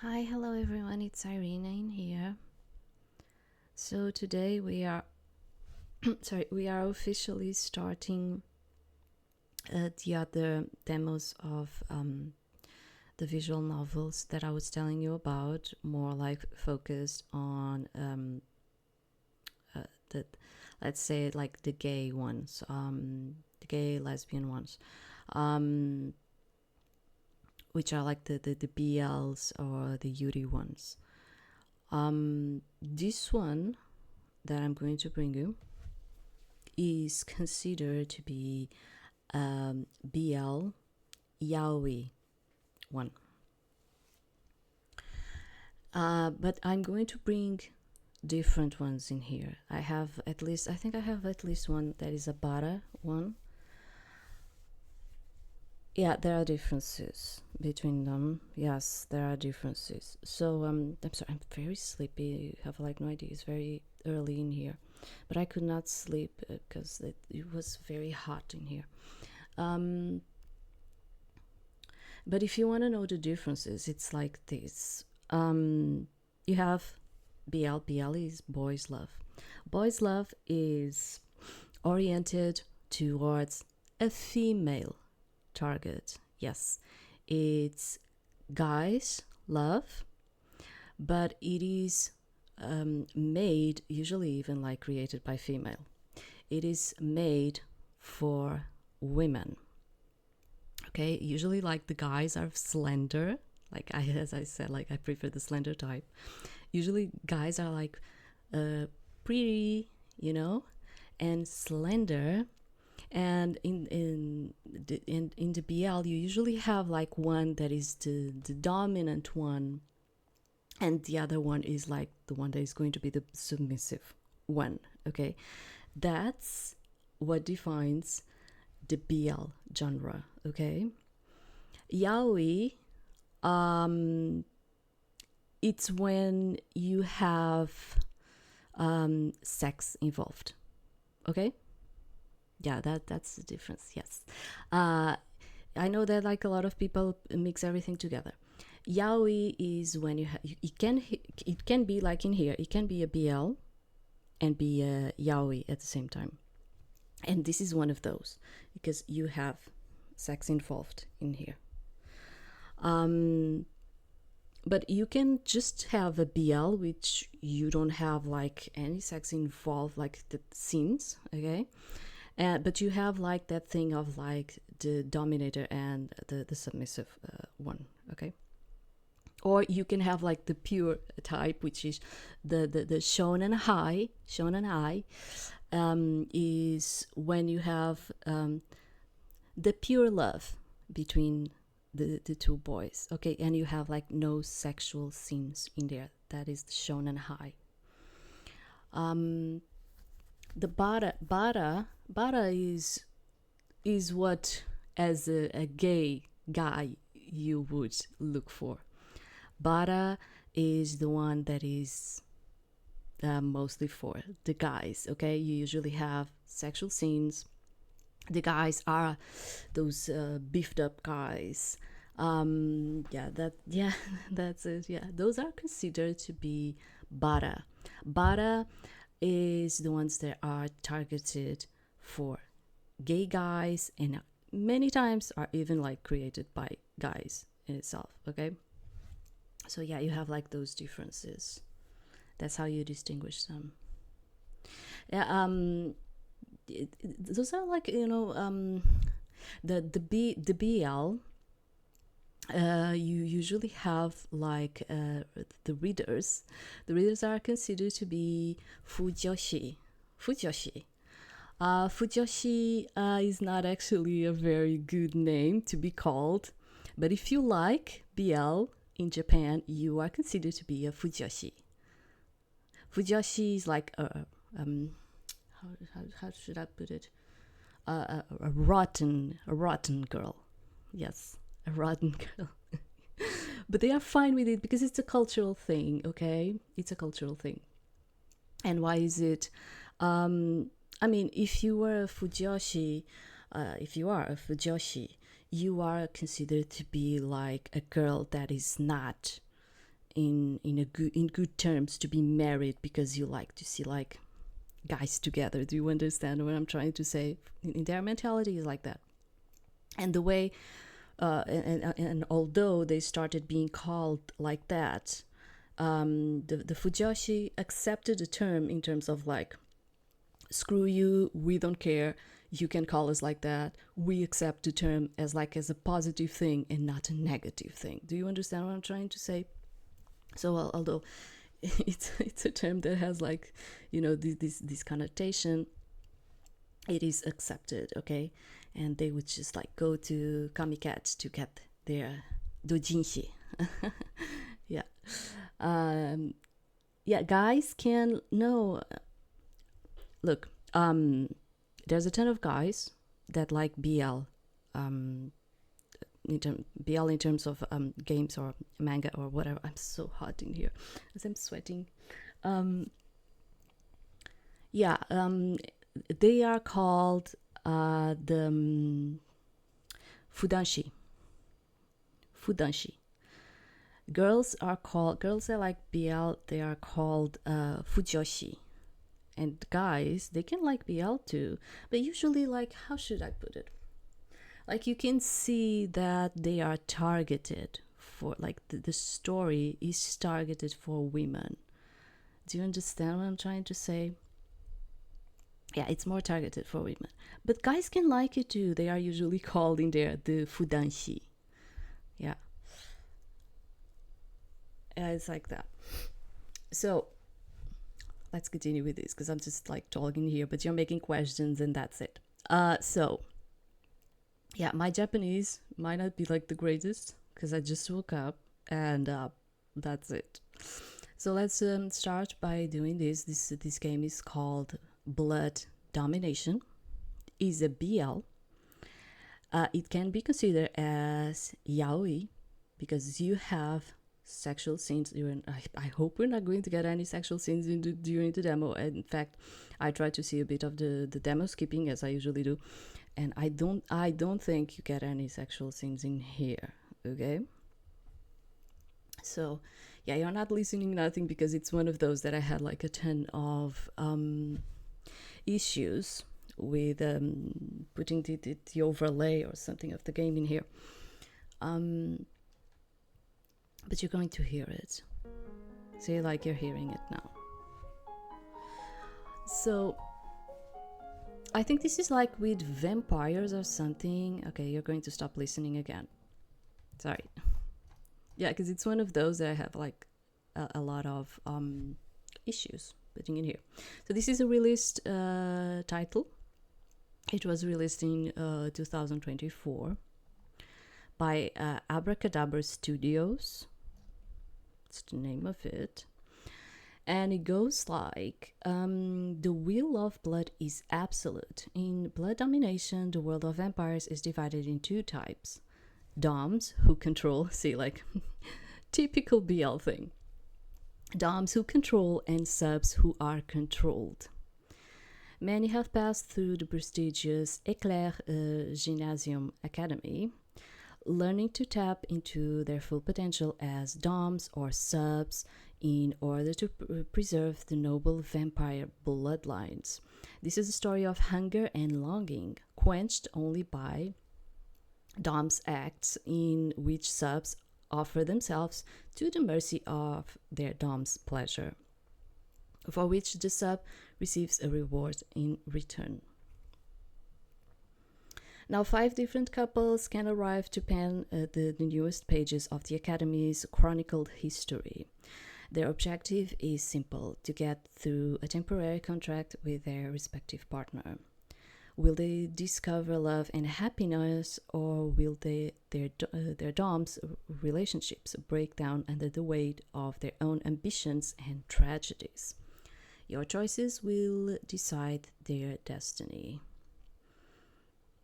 Hi, hello everyone, it's Irina in here. So today we are we are officially starting the other demos of the visual novels that I was telling you about, more like focused on the, let's say, like the gay ones, the gay lesbian ones, um, which are like the BLs or the Yuri ones. This one that I'm going to bring you is considered to be BL yaoi one. But I'm going to bring different ones in here. I think I have at least one that is a bara one. Yeah, there are differences between them. Yes, there are differences. So I'm sorry, I'm very sleepy. You have like no idea. It's very early in here, but I could not sleep because it was very hot in here. But if you want to know the differences, it's like this. You have BL. BL is boys' love. Boys' love is oriented towards a female target. Yes, it's guys' love, but it is made, usually even like created by female. It is made for women. Okay, usually like the guys are slender, like as I said, like I prefer the slender type. Usually guys are like pretty, and slender. And in the BL you usually have like one that is the dominant one, and the other one is like the one that is going to be the submissive one. Okay, that's what defines the BL genre. Okay, yaoi, it's when you have sex involved. Okay, yeah, that's the difference. Yes, I know that like a lot of people mix everything together. Yaoi is when it can be like in here, it can be a BL and be a yaoi at the same time, and this is one of those because you have sex involved in here. But you can just have a BL which you don't have like any sex involved, like the scenes. Okay, but you have like that thing of like the dominator and the submissive one. Okay, or you can have like the pure type, which is the shonen high. Shonen high is when you have the pure love between the two boys. Okay, and you have like no sexual scenes in there. That is the shonen high. The bara is what, as a gay guy, you would look for. Bara is the one that is mostly for the guys. Okay, you usually have sexual scenes. The guys are those beefed up guys. Yeah, that's it. Yeah, those are considered to be bara. Bara is the ones that are targeted for gay guys, and many times are even like created by guys in itself. Okay, so yeah, you have like those differences. That's how you distinguish them. Yeah, those are like the BL. You usually have like the readers. The readers are considered to be fujoshi. Fujoshi. Fujoshi is not actually a very good name to be called, but if you like BL in Japan, you are considered to be a fujoshi. Fujoshi is like how should I put it? A rotten girl. Yes, a rotten girl. But they are fine with it because it's a cultural thing. Okay, it's a cultural thing. And why is it? I mean, if you are a fujoshi, you are considered to be like a girl that is not in good terms, to be married, because you like to see like guys together. Do you understand what I'm trying to say? In their mentality is like that. And the way and although they started being called like that, the Fujoshi accepted the term in terms of like, screw you, we don't care, you can call us like that, we accept the term as like as a positive thing and not a negative thing. Do you understand what I'm trying to say? So although it's a term that has like, you know, this connotation, it is accepted, okay? And they would just like go to Kamikat to get their dojinshi. Yeah. Yeah, guys can know. Look, there's a ton of guys that like BL, BL in terms of games or manga or whatever. I'm so hot in here as I'm sweating. Yeah, they are called the fudanshi. Fudanshi. Girls that like BL, they are called fujoshi. And guys, they can like BL too, but usually, like, how should I put it? Like, you can see that they are targeted for, like, the story is targeted for women. Do you understand what I'm trying to say? Yeah, it's more targeted for women. But guys can like it too. They are usually called in there the fudanshi. Yeah. It's like that. So, let's continue with this because I'm just like talking here, but you're making questions and that's it. So, yeah, my Japanese might not be like the greatest because I just woke up and that's it. So let's start by doing this. This game is called Blood Domination. Is a BL. It can be considered as yaoi because you have sexual scenes. I hope we're not going to get any sexual scenes during the demo. In fact, I try to see a bit of the demo skipping as I usually do, and I don't think you get any sexual scenes in here. Okay. So, yeah, you're not listening nothing because it's one of those that I had like a ton of issues with putting the overlay or something of the game in here. But you're going to hear it. See, like you're hearing it now. So, I think this is like with vampires or something. Okay, you're going to stop listening again. Sorry. Yeah, because it's one of those that I have like a lot of issues putting in here. So this is a released title. It was released in 2024 by Abracadabra Studios. That's the name of it. And it goes like, the will of blood is absolute. In Blood Domination, the world of vampires is divided in two types. Doms, who control, see, like, typical BL thing. Doms who control and subs who are controlled. Many have passed through the prestigious Éclair Gymnasium Academy, learning to tap into their full potential as Doms or subs in order to preserve the noble vampire bloodlines. This is a story of hunger and longing, quenched only by Doms acts in which subs offer themselves to the mercy of their Dom's pleasure, for which the sub receives a reward in return. Now, 5 different couples can arrive to pen the newest pages of the Academy's chronicled history. Their objective is simple: to get through a temporary contract with their respective partner. Will they discover love and happiness, or will their Dom's relationships break down under the weight of their own ambitions and tragedies? Your choices will decide their destiny.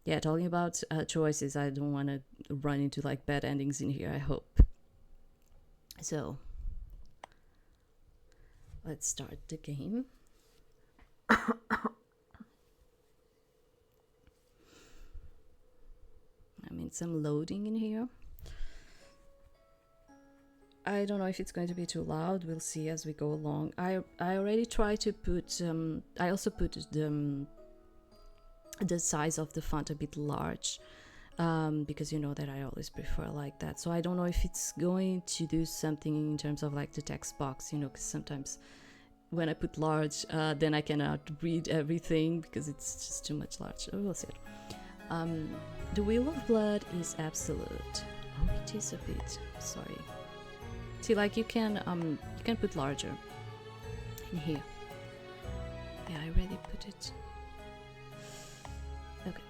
Yeah, talking about choices, I don't want to run into like bad endings in here, I hope. So, let's start the game. I mean, some loading in here. I don't know if it's going to be too loud. We'll see as we go along. I already tried to put. I also put the size of the font a bit large, because you know that I always prefer like that. So I don't know if it's going to do something in terms of like the text box, you know, because sometimes when I put large, then I cannot read everything because it's just too much large. We'll see it. The wheel of blood is absolute. Oh, it is a bit. Sorry. See, like you can put larger in here. Yeah, I already put it. Okay.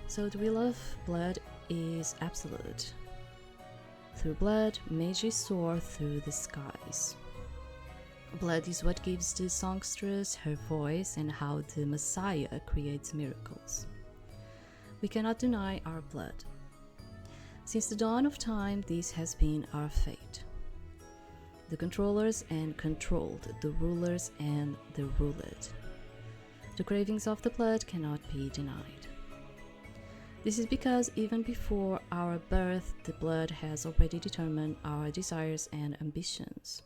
So the wheel of blood is absolute. Through blood, mages soar through the skies. Blood is what gives the songstress her voice and how the Messiah creates miracles. We cannot deny our blood. Since the dawn of time, this has been our fate. The controllers and controlled, the rulers and the ruled. The cravings of the blood cannot be denied. This is because even before our birth, the blood has already determined our desires and ambitions.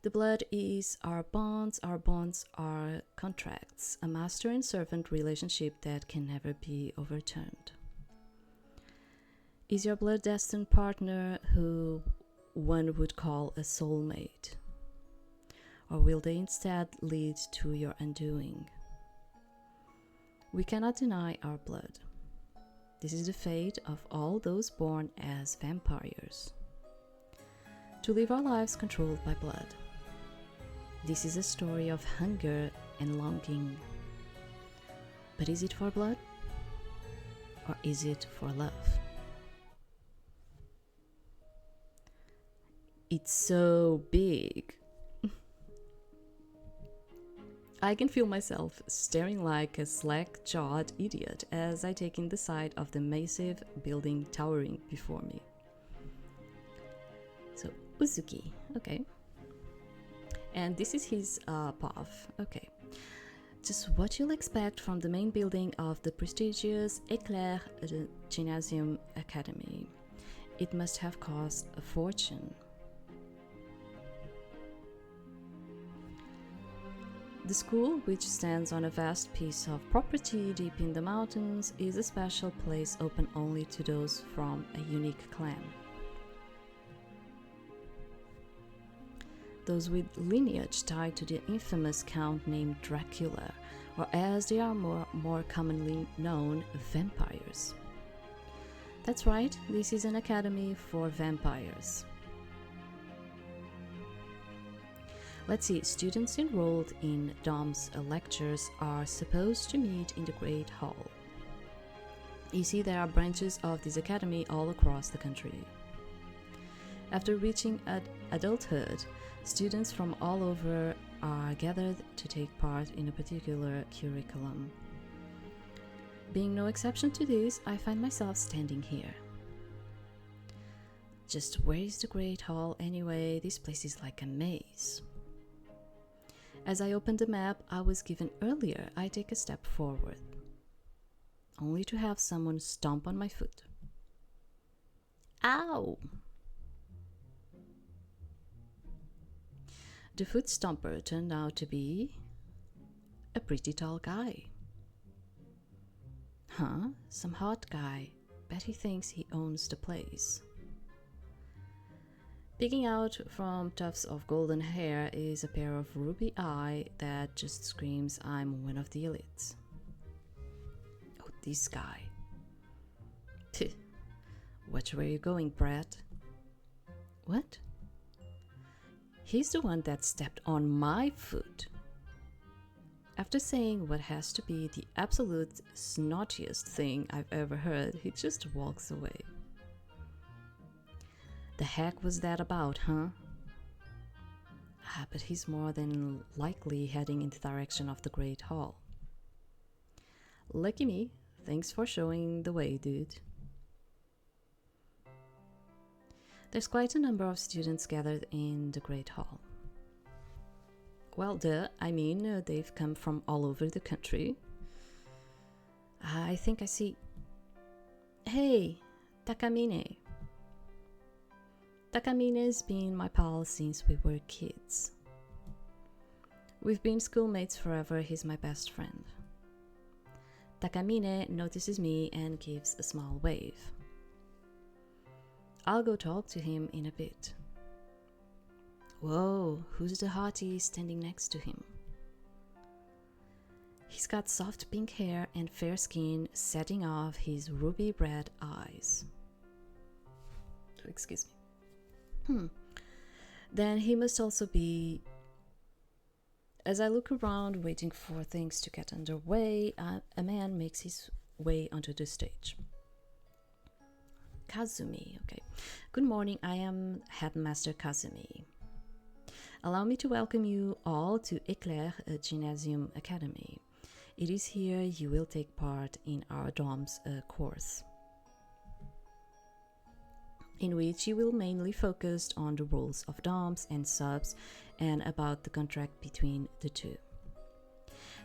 The blood is our bonds are contracts, a master and servant relationship that can never be overturned. Is your blood destined partner who one would call a soulmate? Or will they instead lead to your undoing? We cannot deny our blood. This is the fate of all those born as vampires. To live our lives controlled by blood. This is a story of hunger and longing. But is it for blood? Or is it for love? It's so big. I can feel myself staring like a slack-jawed idiot as I take in the sight of the massive building towering before me. So, Uzuki, okay. And this is his path, okay. Just what you'll expect from the main building of the prestigious Éclair Gymnasium Academy. It must have cost a fortune. The school, which stands on a vast piece of property deep in the mountains, is a special place open only to those from a unique clan. Those with lineage tied to the infamous count named Dracula, or as they are more commonly known, vampires. That's right, this is an academy for vampires. Let's see, students enrolled in Dom's lectures are supposed to meet in the Great Hall. You see, there are branches of this academy all across the country. After reaching adulthood, students from all over are gathered to take part in a particular curriculum. Being no exception to this, I find myself standing here. Just where is the Great Hall anyway? This place is like a maze. As I open the map I was given earlier, I take a step forward, only to have someone stomp on my foot. Ow! The foot stomper turned out to be a pretty tall guy. Huh? Some hot guy. Bet he thinks he owns the place. Peeking out from tufts of golden hair is a pair of ruby eyes that just screams I'm one of the elites. Oh, this guy. Which way are you going, Brett? What? He's the one that stepped on my foot. After saying what has to be the absolute snottiest thing I've ever heard, he just walks away. The heck was that about, huh? But he's more than likely heading in the direction of the Great Hall. Lucky me. Thanks for showing the way, dude. There's quite a number of students gathered in the Great Hall. Well, they've come from all over the country. I think I see... Hey, Takamine. Takamine's been my pal since we were kids. We've been schoolmates forever, he's my best friend. Takamine notices me and gives a small wave. I'll go talk to him in a bit. Whoa, who's the hottie standing next to him? He's got soft pink hair and fair skin setting off his ruby red eyes. Excuse me. Then he must also be... As I look around, waiting for things to get underway, a man makes his way onto the stage. Kazumi, okay. Good morning, I am Headmaster Kazumi. Allow me to welcome you all to Éclair Gymnasium Academy. It is here you will take part in our DOMS course, in which you will mainly focus on the rules of DOMS and subs and about the contract between the two.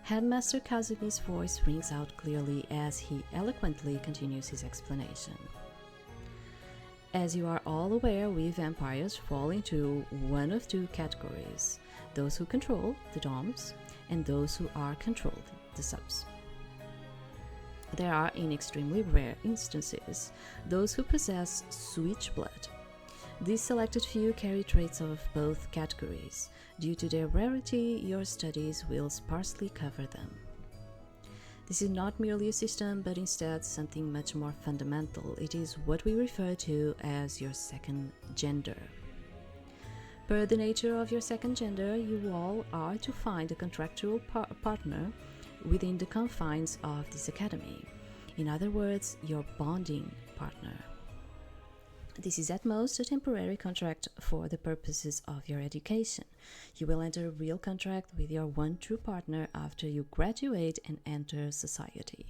Headmaster Kazumi's voice rings out clearly as he eloquently continues his explanation. As you are all aware, we vampires fall into one of two categories: those who control the DOMs and those who are controlled, the subs. There are, in extremely rare instances, those who possess switch blood. These selected few carry traits of both categories. Due to their rarity, your studies will sparsely cover them. This is not merely a system, but instead something much more fundamental. It is what we refer to as your second gender. Per the nature of your second gender, you all are to find a contractual partner within the confines of this academy. In other words, your bonding partner. This is at most a temporary contract for the purposes of your education. You will enter a real contract with your one true partner after you graduate and enter society.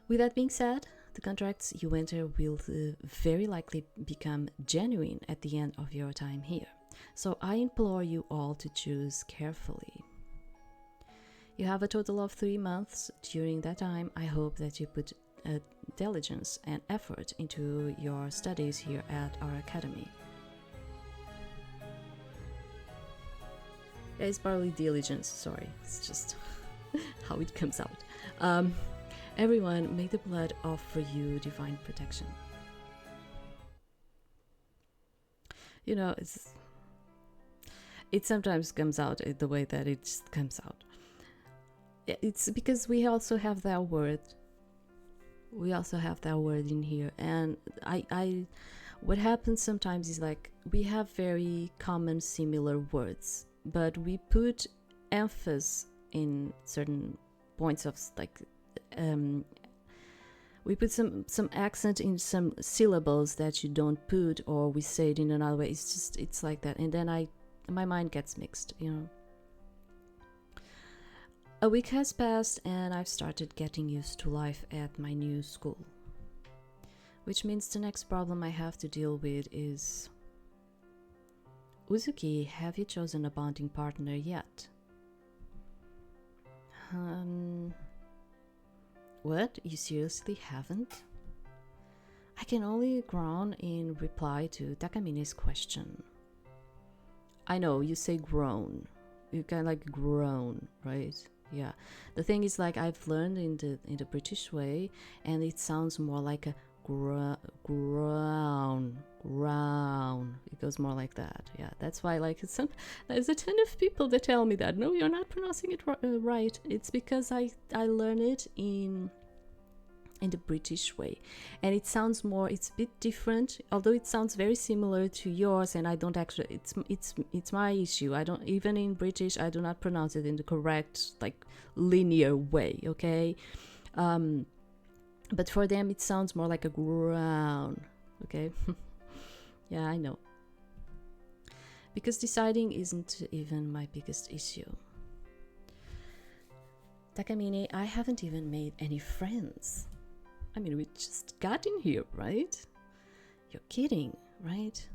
With that being said, the contracts you enter will very likely become genuine at the end of your time here. So I implore you all to choose carefully. You have a total of 3 months. During that time, I hope that you put diligence and effort into your studies here at our academy. It's probably diligence, sorry, it's just how it comes out. Everyone, may the blood offer you divine protection. You know, it sometimes comes out the way that it just comes out. It's because we also have that word. We also have that word in here, and I what happens sometimes is like we have very common similar words, but we put emphasis in certain points of like we put some accent in some syllables that you don't put, or we say it in another way. It's like that, and then my mind gets mixed, you know. A week has passed and I've started getting used to life at my new school. Which means the next problem I have to deal with is... Uzuki, have you chosen a bonding partner yet? What? You seriously haven't? I can only groan in reply to Takamine's question. I know, you say groan. You kind of like groan, right? Yeah, the thing is, like, I've learned in the British way, and it sounds more like a groan. It goes more like that. Yeah, that's why, like, there's a ton of people that tell me that no, you're not pronouncing it right. It's because I learned it in the British way, and it sounds more, it's a bit different, although it sounds very similar to yours, and I don't actually, it's my issue. I don't, even in British, I do not pronounce it in the correct, like, linear way, okay? But for them it sounds more like a groan, okay? Yeah, I know, because deciding isn't even my biggest issue. Takamine, I haven't even made any friends. I mean, we just got in here, right? You're kidding, right?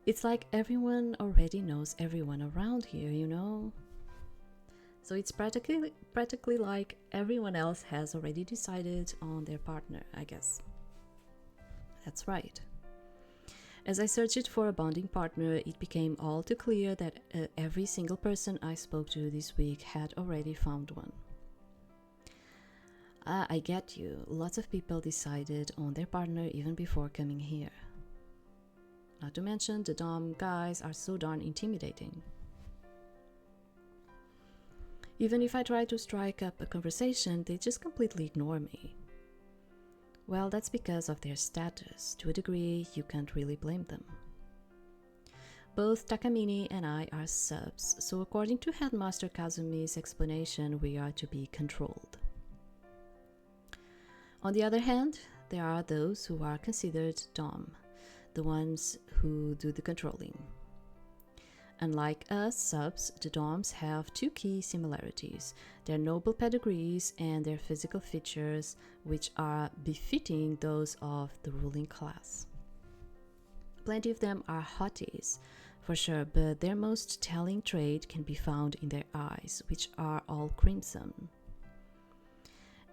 It's like everyone already knows everyone around here, you know? So it's practically like everyone else has already decided on their partner, I guess. That's right. As I searched for a bonding partner, it became all too clear that every single person I spoke to this week had already found one. I get you. Lots of people decided on their partner even before coming here. Not to mention, the Dom guys are so darn intimidating. Even if I try to strike up a conversation, they just completely ignore me. Well, that's because of their status. To a degree, you can't really blame them. Both Takamine and I are subs, so according to Headmaster Kazumi's explanation, we are to be controlled. On the other hand, there are those who are considered Dom, the ones who do the controlling. Unlike us subs, the Doms have two key similarities: their noble pedigrees and their physical features, which are befitting those of the ruling class. Plenty of them are hotties, for sure, but their most telling trait can be found in their eyes, which are all crimson.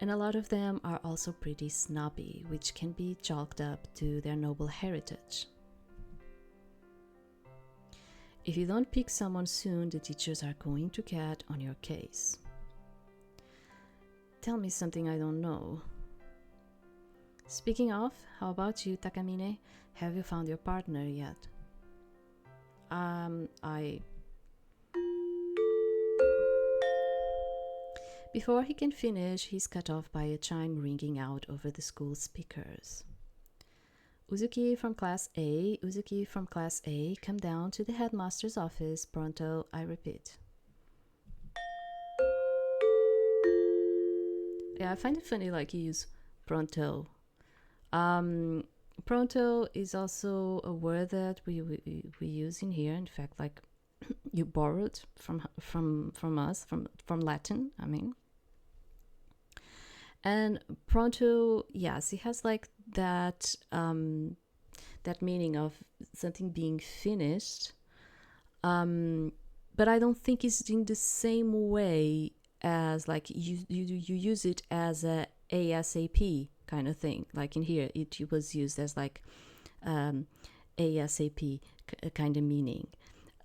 And a lot of them are also pretty snobby, which can be chalked up to their noble heritage. If you don't pick someone soon, the teachers are going to get on your case. Tell me something I don't know. Speaking of, how about you, Takamine? Have you found your partner yet? Before he can finish, he's cut off by a chime ringing out over the school speakers. Uzuki from Class A, Uzuki from Class A, come down to the headmaster's office, pronto, I repeat. Yeah, I find it funny, like, you use pronto. Pronto is also a word that we use in here. In fact, like, you borrowed from us, from Latin, I mean. And pronto, yes, it has like that that meaning of something being finished, but I don't think it's in the same way as like you use it as a ASAP kind of thing. Like in here, it was used as like ASAP kind of meaning.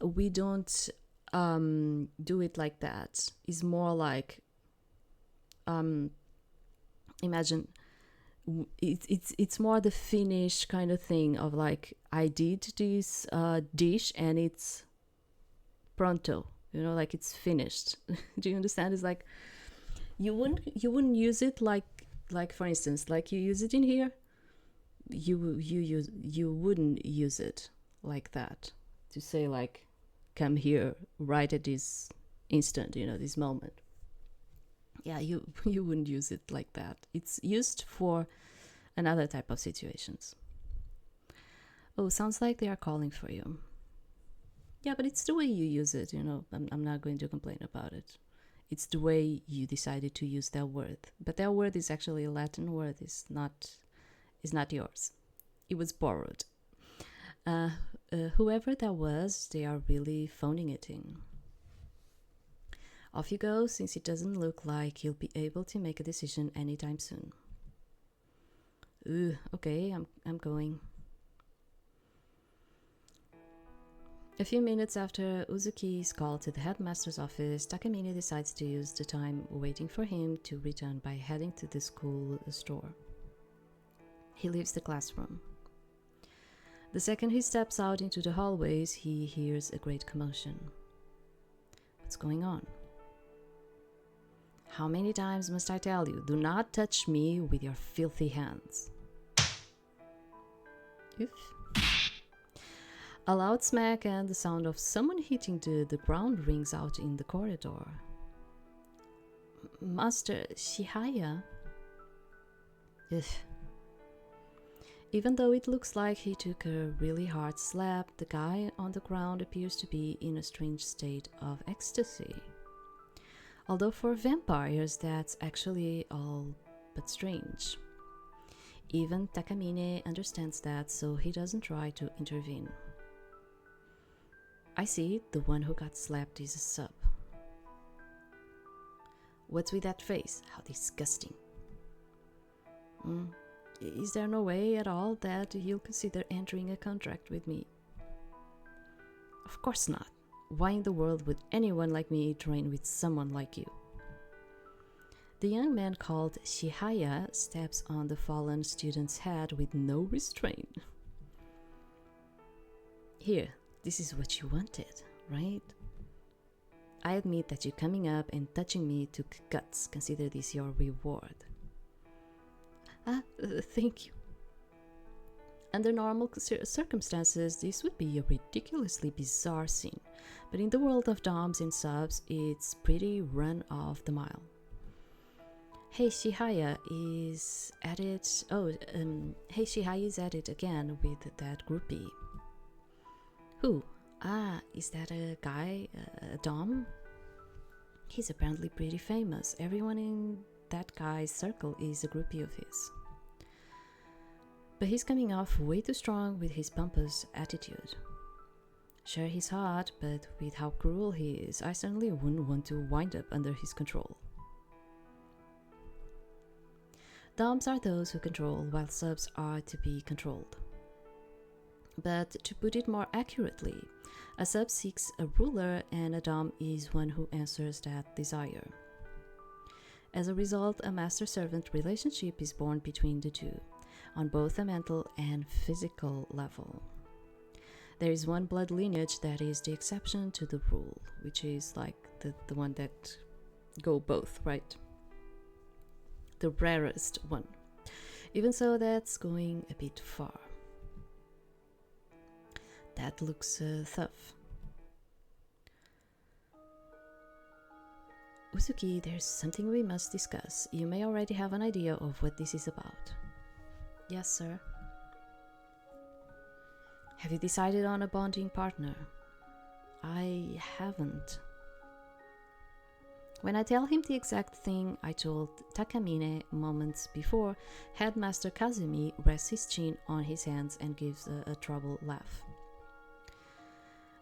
We don't do it like that. It's more like imagine it's more the finish kind of thing of like, I did this dish and it's pronto, you know, like it's finished. Do you understand? It's like you wouldn't use it like for instance, like you use it in here, you wouldn't use it like that to say like, come here right at this instant, you know, this moment. Yeah, you wouldn't use it like that. It's used for another type of situations. Oh, sounds like they are calling for you. Yeah, but it's the way you use it, you know. I'm not going to complain about it. It's the way you decided to use that word. But that word is actually a Latin word. It's not yours. It was borrowed. Whoever that was, they are really phoning it in. Off you go, since it doesn't look like you'll be able to make a decision anytime soon. Okay, I'm going. A few minutes after Uzuki's call to the headmaster's office, Takamine decides to use the time waiting for him to return by heading to the school store. He leaves the classroom. The second he steps out into the hallways, he hears a great commotion. What's going on? How many times must I tell you? Do not touch me with your filthy hands. Oof. A loud smack and the sound of someone hitting the ground rings out in the corridor. Master Shihaya? Ugh. Even though it looks like he took a really hard slap, the guy on the ground appears to be in a strange state of ecstasy. Although for vampires, that's actually all but strange. Even Takamine understands that, so he doesn't try to intervene. I see, the one who got slapped is a sub. What's with that face? How disgusting. Is there no way at all that you'll consider entering a contract with me? Of course not. Why in the world would anyone like me train with someone like you? The young man called Shihaya steps on the fallen student's head with no restraint. Here, this is what you wanted, right? I admit that you coming up and touching me took guts. Consider this your reward. Thank you. Under normal circumstances, this would be a ridiculously bizarre scene, but in the world of doms and subs, it's pretty run of the mile. Hey, Shihaya is at it. Hey, Shihaya is at it again with that groupie. Who? Is that a guy, a dom? He's apparently pretty famous. Everyone in that guy's circle is a groupie of his. But he's coming off way too strong with his pompous attitude. Sure, he's hot, but with how cruel he is, I certainly wouldn't want to wind up under his control. Doms are those who control, while subs are to be controlled. But to put it more accurately, a sub seeks a ruler and a dom is one who answers that desire. As a result, a master-servant relationship is born between the two, on both a mental and physical level. There is one blood lineage that is the exception to the rule, which is like the one that go both, right? The rarest one. Even so, that's going a bit far. That looks tough. Uzuki, there's something we must discuss. You may already have an idea of what this is about. Yes, sir. Have you decided on a bonding partner? I haven't. When I tell him the exact thing I told Takamine moments before, Headmaster Kazumi rests his chin on his hands and gives a troubled laugh.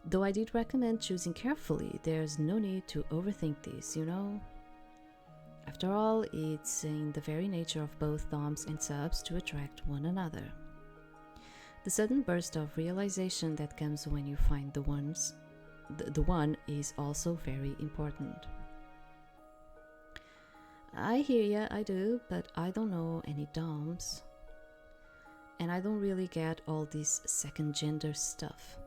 Though I did recommend choosing carefully, there's no need to overthink this, you know? After all, it's in the very nature of both doms and subs to attract one another. The sudden burst of realization that comes when you find the one is also very important. I hear ya, I do, but I don't know any doms. And I don't really get all this second gender stuff.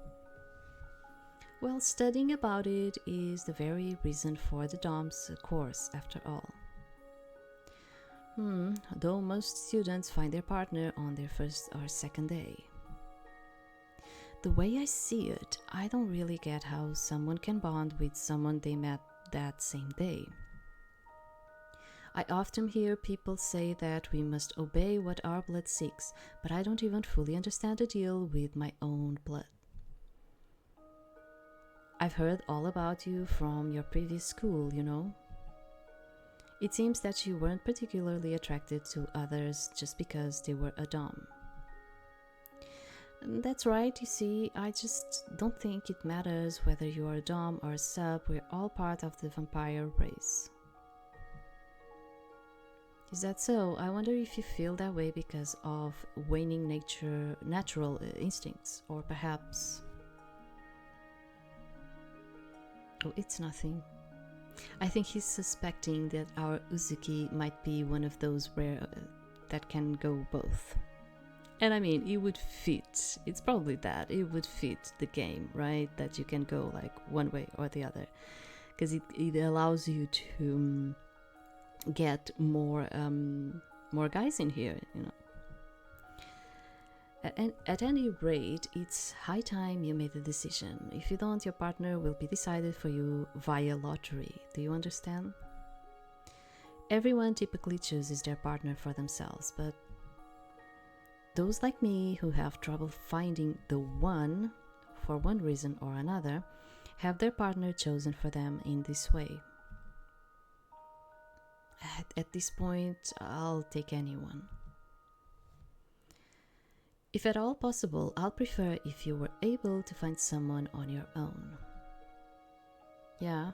Well, studying about it is the very reason for the DOMS course, after all. Though most students find their partner on their first or second day. The way I see it, I don't really get how someone can bond with someone they met that same day. I often hear people say that we must obey what our blood seeks, but I don't even fully understand the deal with my own blood. I've heard all about you from your previous school, you know. It seems that you weren't particularly attracted to others just because they were a dom. That's right, you see, I just don't think it matters whether you are a dom or a sub, we're all part of the vampire race. Is that so? I wonder if you feel that way because of waning natural instincts, or perhaps... Oh, it's nothing. I think he's suspecting that our Uzuki might be one of those rare that can go both. And I mean, it would fit. It's probably that. It would fit the game, right? That you can go like one way or the other. Because it allows you to get more guys in here, you know. At any rate, it's high time you made a decision. If you don't, your partner will be decided for you via lottery. Do you understand? Everyone typically chooses their partner for themselves, but those like me who have trouble finding the one, for one reason or another, have their partner chosen for them in this way. At this point, I'll take anyone. If at all possible, I'll prefer if you were able to find someone on your own. Yeah.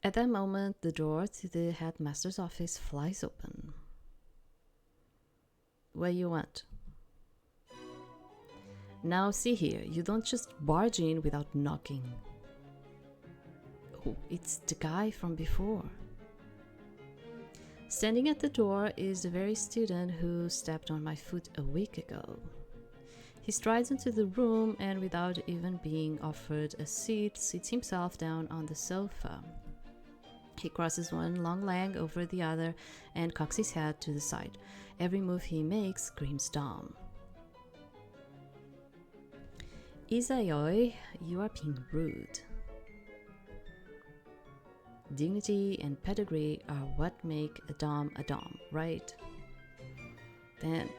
At that moment, the door to the headmaster's office flies open. What you want? Now see here, you don't just barge in without knocking. Oh, it's the guy from before. Standing at the door is the very student who stepped on my foot a week ago. He strides into the room and without even being offered a seat, sits himself down on the sofa. He crosses one long leg over the other and cocks his head to the side. Every move he makes screams Dom. Yaoi, you are being rude. Dignity and pedigree are what make a Dom, right? Then,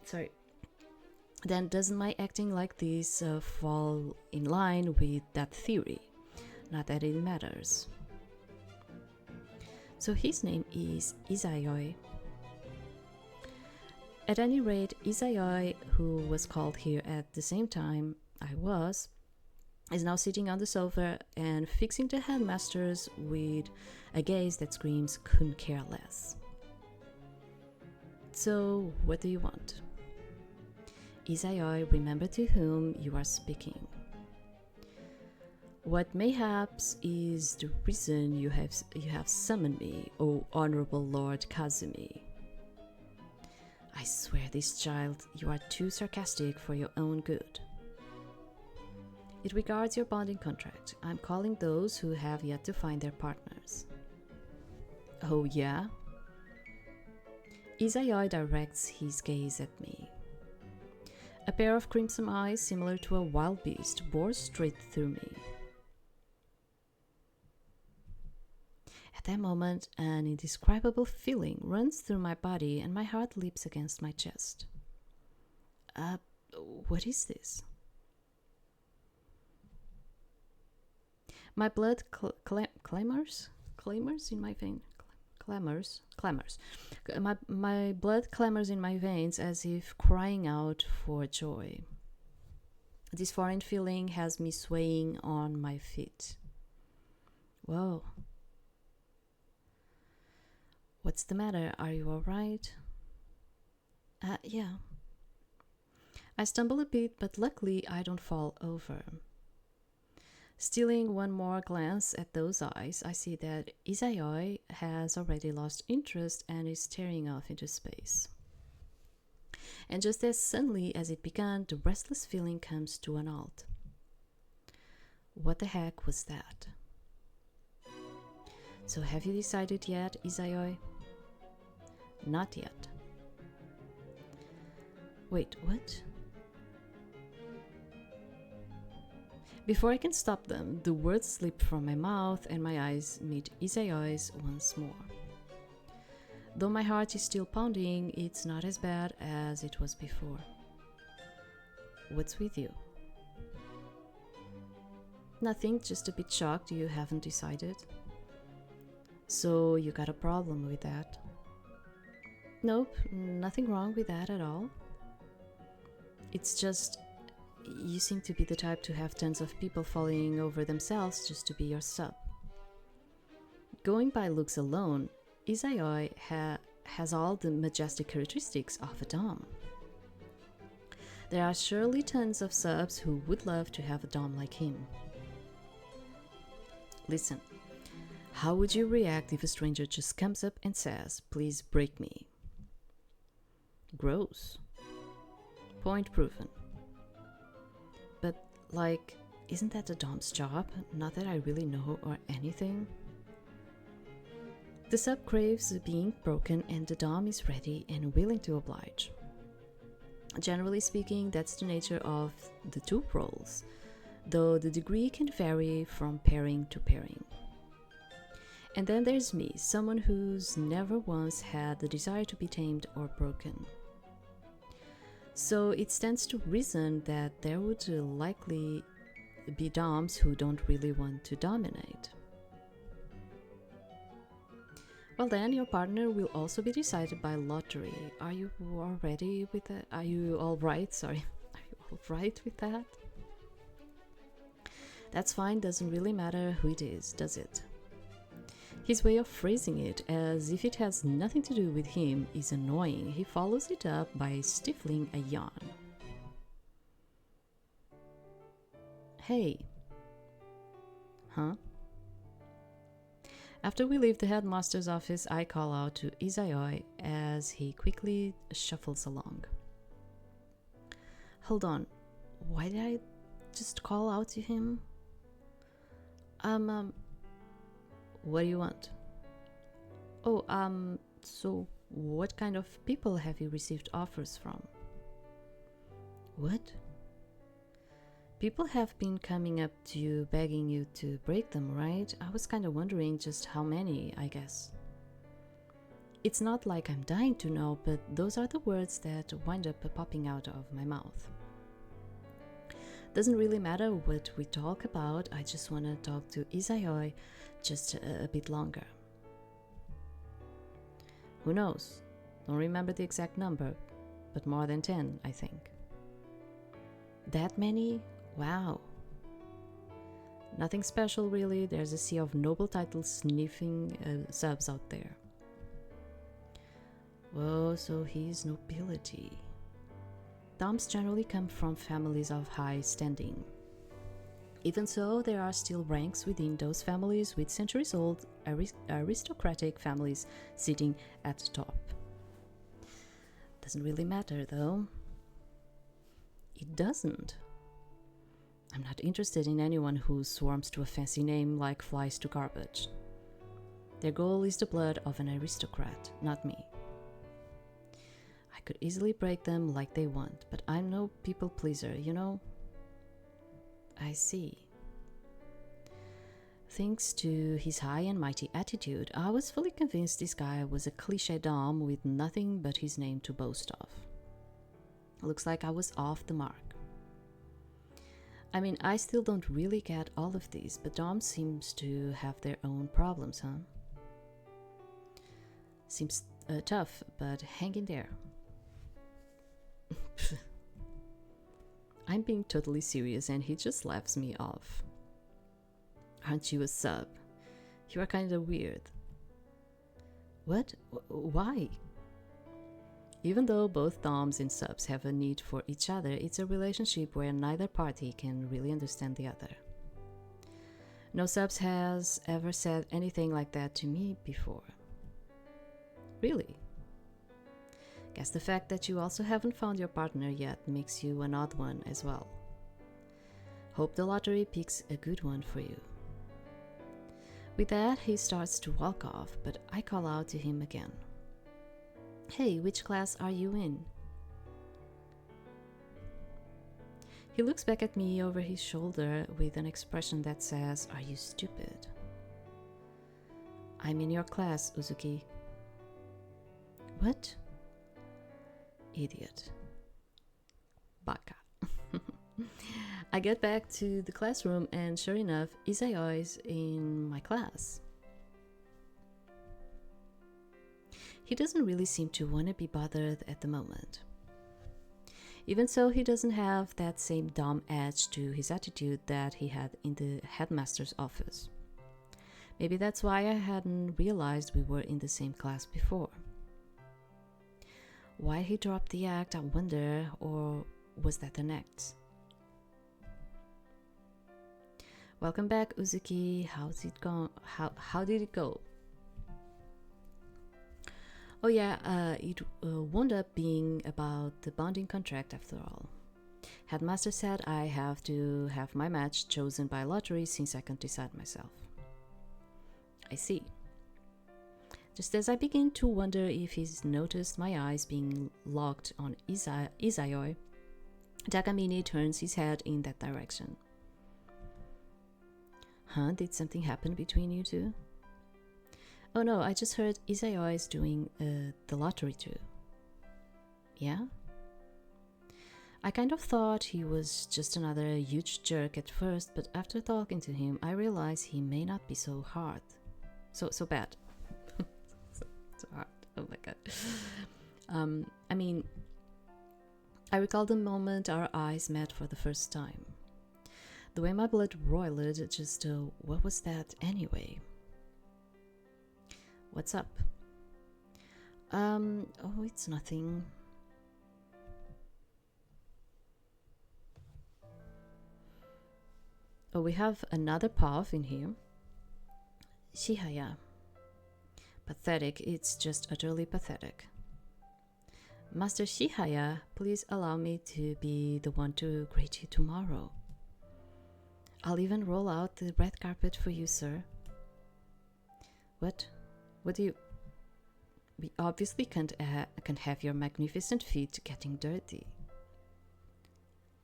sorry. Then doesn't my acting like this fall in line with that theory? Not that it matters. So his name is Yaoi. At any rate, Yaoi, who was called here at the same time I was, is now sitting on the sofa and fixing the headmasters with a gaze that screams couldn't care less. So, what do you want? Yaoi, remember to whom you are speaking. What mayhaps is the reason you have summoned me, O Honorable Lord Kazumi. I swear this child, you are too sarcastic for your own good. It regards your bonding contract. I'm calling those who have yet to find their partners. Oh yeah? Yaoi directs his gaze at me. A pair of crimson eyes similar to a wild beast bore straight through me. At that moment, an indescribable feeling runs through my body and my heart leaps against my chest. What is this? My blood clamors in my veins. Clamors. My blood clamors in my veins as if crying out for joy. This foreign feeling has me swaying on my feet. Whoa. What's the matter? Are you all right? Yeah. I stumble a bit, but luckily I don't fall over. Stealing one more glance at those eyes, I see that Yaoi has already lost interest and is staring off into space. And just as suddenly as it began, the restless feeling comes to an halt. What the heck was that? So have you decided yet, Yaoi? Not yet. Wait, what? Before I can stop them, the words slip from my mouth and my eyes meet Yaoi's once more. Though my heart is still pounding, it's not as bad as it was before. What's with you? Nothing, just a bit shocked you haven't decided. So you got a problem with that? Nope, nothing wrong with that at all. It's just, you seem to be the type to have tons of people falling over themselves just to be your sub. Going by looks alone, Yaoi has all the majestic characteristics of a dom. There are surely tons of subs who would love to have a dom like him. Listen, how would you react if a stranger just comes up and says, "Please break me"? Gross. Point proven. But, isn't that the dom's job? Not that I really know or anything. The sub craves being broken and the dom is ready and willing to oblige. Generally speaking, that's the nature of the two roles, though the degree can vary from pairing to pairing. And then there's me, someone who's never once had the desire to be tamed or broken. So it stands to reason that there would likely be doms who don't really want to dominate. Well then, your partner will also be decided by lottery. Are you all ready with that? Are you all right? Sorry. Are you all right with that? That's fine, doesn't really matter who it is, does it? His way of phrasing it, as if it has nothing to do with him, is annoying. He follows it up by stifling a yawn. Hey. Huh? After we leave the headmaster's office, I call out to Izayoi as he quickly shuffles along. Hold on, why did I just call out to him? What do you want? Oh, so what kind of people have you received offers from? What? People have been coming up to you begging you to break them, right? I was kind of wondering just how many, I guess. It's not like I'm dying to know, but those are the words that wind up popping out of my mouth. Doesn't really matter what we talk about, I just want to talk to Izayoi just a bit longer. Who knows? Don't remember the exact number, but more than 10, I think. That many? Wow. Nothing special really, there's a sea of noble titles sniffing subs out there. Whoa, so he's nobility. Doms generally come from families of high standing. Even so, there are still ranks within those families with centuries-old aristocratic families sitting at the top. Doesn't really matter though. It doesn't. I'm not interested in anyone who swarms to a fancy name like flies to garbage. Their goal is the blood of an aristocrat, not me. I could easily break them like they want, but I'm no people pleaser, you know? I see. Thanks to his high and mighty attitude, I was fully convinced this guy was a cliché dom with nothing but his name to boast of. Looks like I was off the mark. I mean, I still don't really get all of these, but doms seems to have their own problems, huh? Seems tough, but hang in there. I'm being totally serious and he just laughs me off. Aren't you a sub? You are kind of weird. What? Why? Even though both doms and subs have a need for each other, it's a relationship where neither party can really understand the other. No subs has ever said anything like that to me before. Really? Guess the fact that you also haven't found your partner yet makes you an odd one as well. Hope the lottery picks a good one for you. With that, he starts to walk off, but I call out to him again. Hey, which class are you in? He looks back at me over his shoulder with an expression that says, "Are you stupid?" I'm in your class, Uzuki. What? Idiot. Baka. I get back to the classroom and sure enough, Isayoi's in my class. He doesn't really seem to want to be bothered at the moment. Even so, he doesn't have that same dumb edge to his attitude that he had in the headmaster's office. Maybe that's why I hadn't realized we were in the same class before. Why he dropped the act, I wonder, or was that an act? Welcome back, Uzuki. How's it go? How did it go? Oh yeah, it wound up being about the bonding contract after all. Headmaster said I have to have my match chosen by lottery since I can't decide myself. I see. Just as I begin to wonder if he's noticed my eyes being locked on Izayoi, Takamine turns his head in that direction. Huh? Did something happen between you two? Oh no, I just heard Izayoi is doing the lottery too. Yeah? I kind of thought he was just another huge jerk at first, but after talking to him, I realized he may not be so hard. So bad. so hard. Oh my god. I mean, I recall the moment our eyes met for the first time. The way my blood roiled, just what was that anyway? What's up? Oh, it's nothing. Oh, we have another path in here. Shihaya. Pathetic, it's just utterly pathetic. Master Shihaya, please allow me to be the one to greet you tomorrow. I'll even roll out the red carpet for you, sir. What? What do you... We obviously can't have your magnificent feet getting dirty.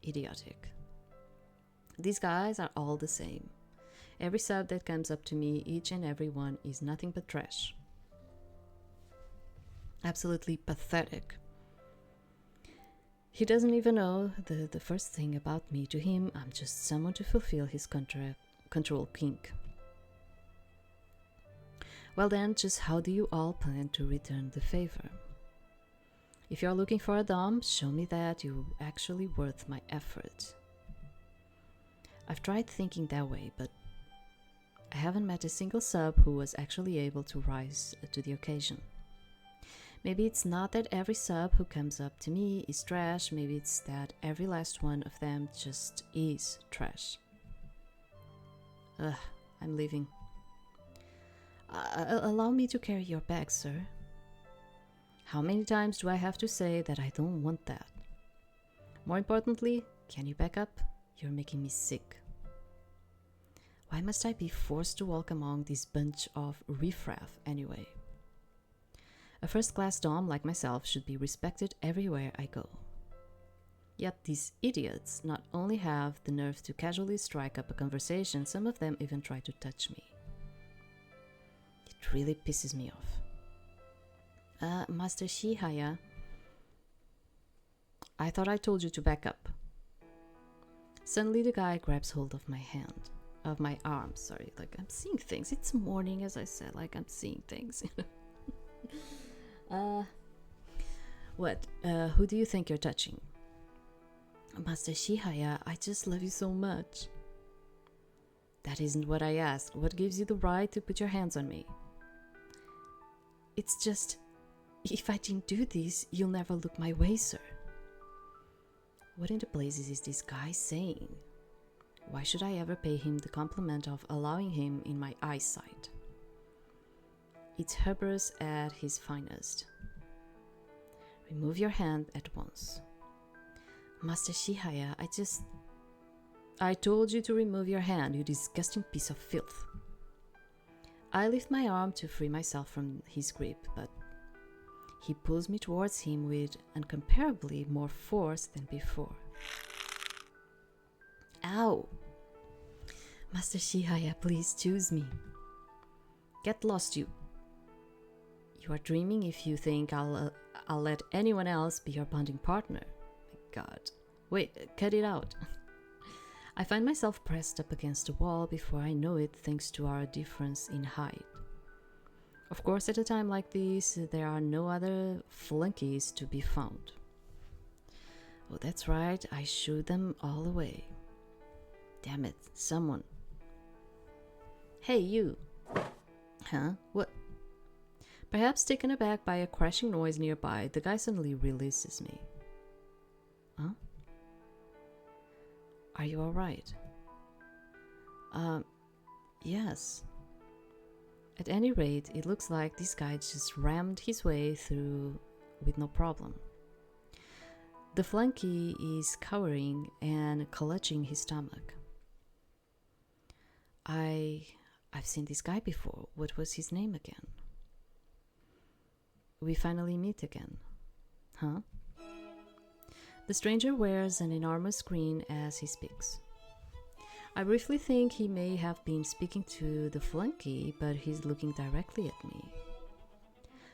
Idiotic. These guys are all the same. Every sub that comes up to me, each and every one, is nothing but trash. Absolutely pathetic. He doesn't even know the first thing about me. To him, I'm just someone to fulfill his control kink. Well then, just how do you all plan to return the favor? If you're looking for a dom, show me that you're actually worth my effort. I've tried thinking that way, but I haven't met a single sub who was actually able to rise to the occasion. Maybe it's not that every sub who comes up to me is trash, maybe it's that every last one of them just is trash. Ugh, I'm leaving. Allow me to carry your bag, sir. How many times do I have to say that I don't want that? More importantly, can you back up? You're making me sick. Why must I be forced to walk among this bunch of riffraff anyway? A first-class dom like myself should be respected everywhere I go. Yet these idiots not only have the nerve to casually strike up a conversation, some of them even try to touch me. It really pisses me off. Master Shihaya, I thought I told you to back up. Suddenly the guy grabs hold of my hand. Of my arm, sorry. Like, I'm seeing things. It's morning, as I said. Like, I'm seeing things. What? Who do you think you're touching? Master Shihaya, I just love you so much. That isn't what I asked. What gives you the right to put your hands on me? It's just, if I didn't do this, you'll never look my way, sir. What in the blazes is this guy saying? Why should I ever pay him the compliment of allowing him in my eyesight? It's hubris at his finest. Remove your hand at once. Master Shihaya, I told you to remove your hand, you disgusting piece of filth. I lift my arm to free myself from his grip, but he pulls me towards him with incomparably more force than before. Ow! Master Shihaya, please choose me. Get lost, you. You are dreaming if you think I'll let anyone else be your bonding partner. My God. Wait, cut it out. I find myself pressed up against the wall before I know it, thanks to our difference in height. Of course, at a time like this, there are no other flunkies to be found. Oh, that's right, I shooed them all away. Damn it, someone. Hey, you. Huh? What? Perhaps taken aback by a crashing noise nearby, the guy suddenly releases me. Huh? Are you alright? Yes. At any rate, it looks like this guy just rammed his way through with no problem. The flunky is cowering and clutching his stomach. I've seen this guy before. What was his name again? We finally meet again. Huh? The stranger wears an enormous grin as he speaks. I briefly think he may have been speaking to the flunky, but he's looking directly at me.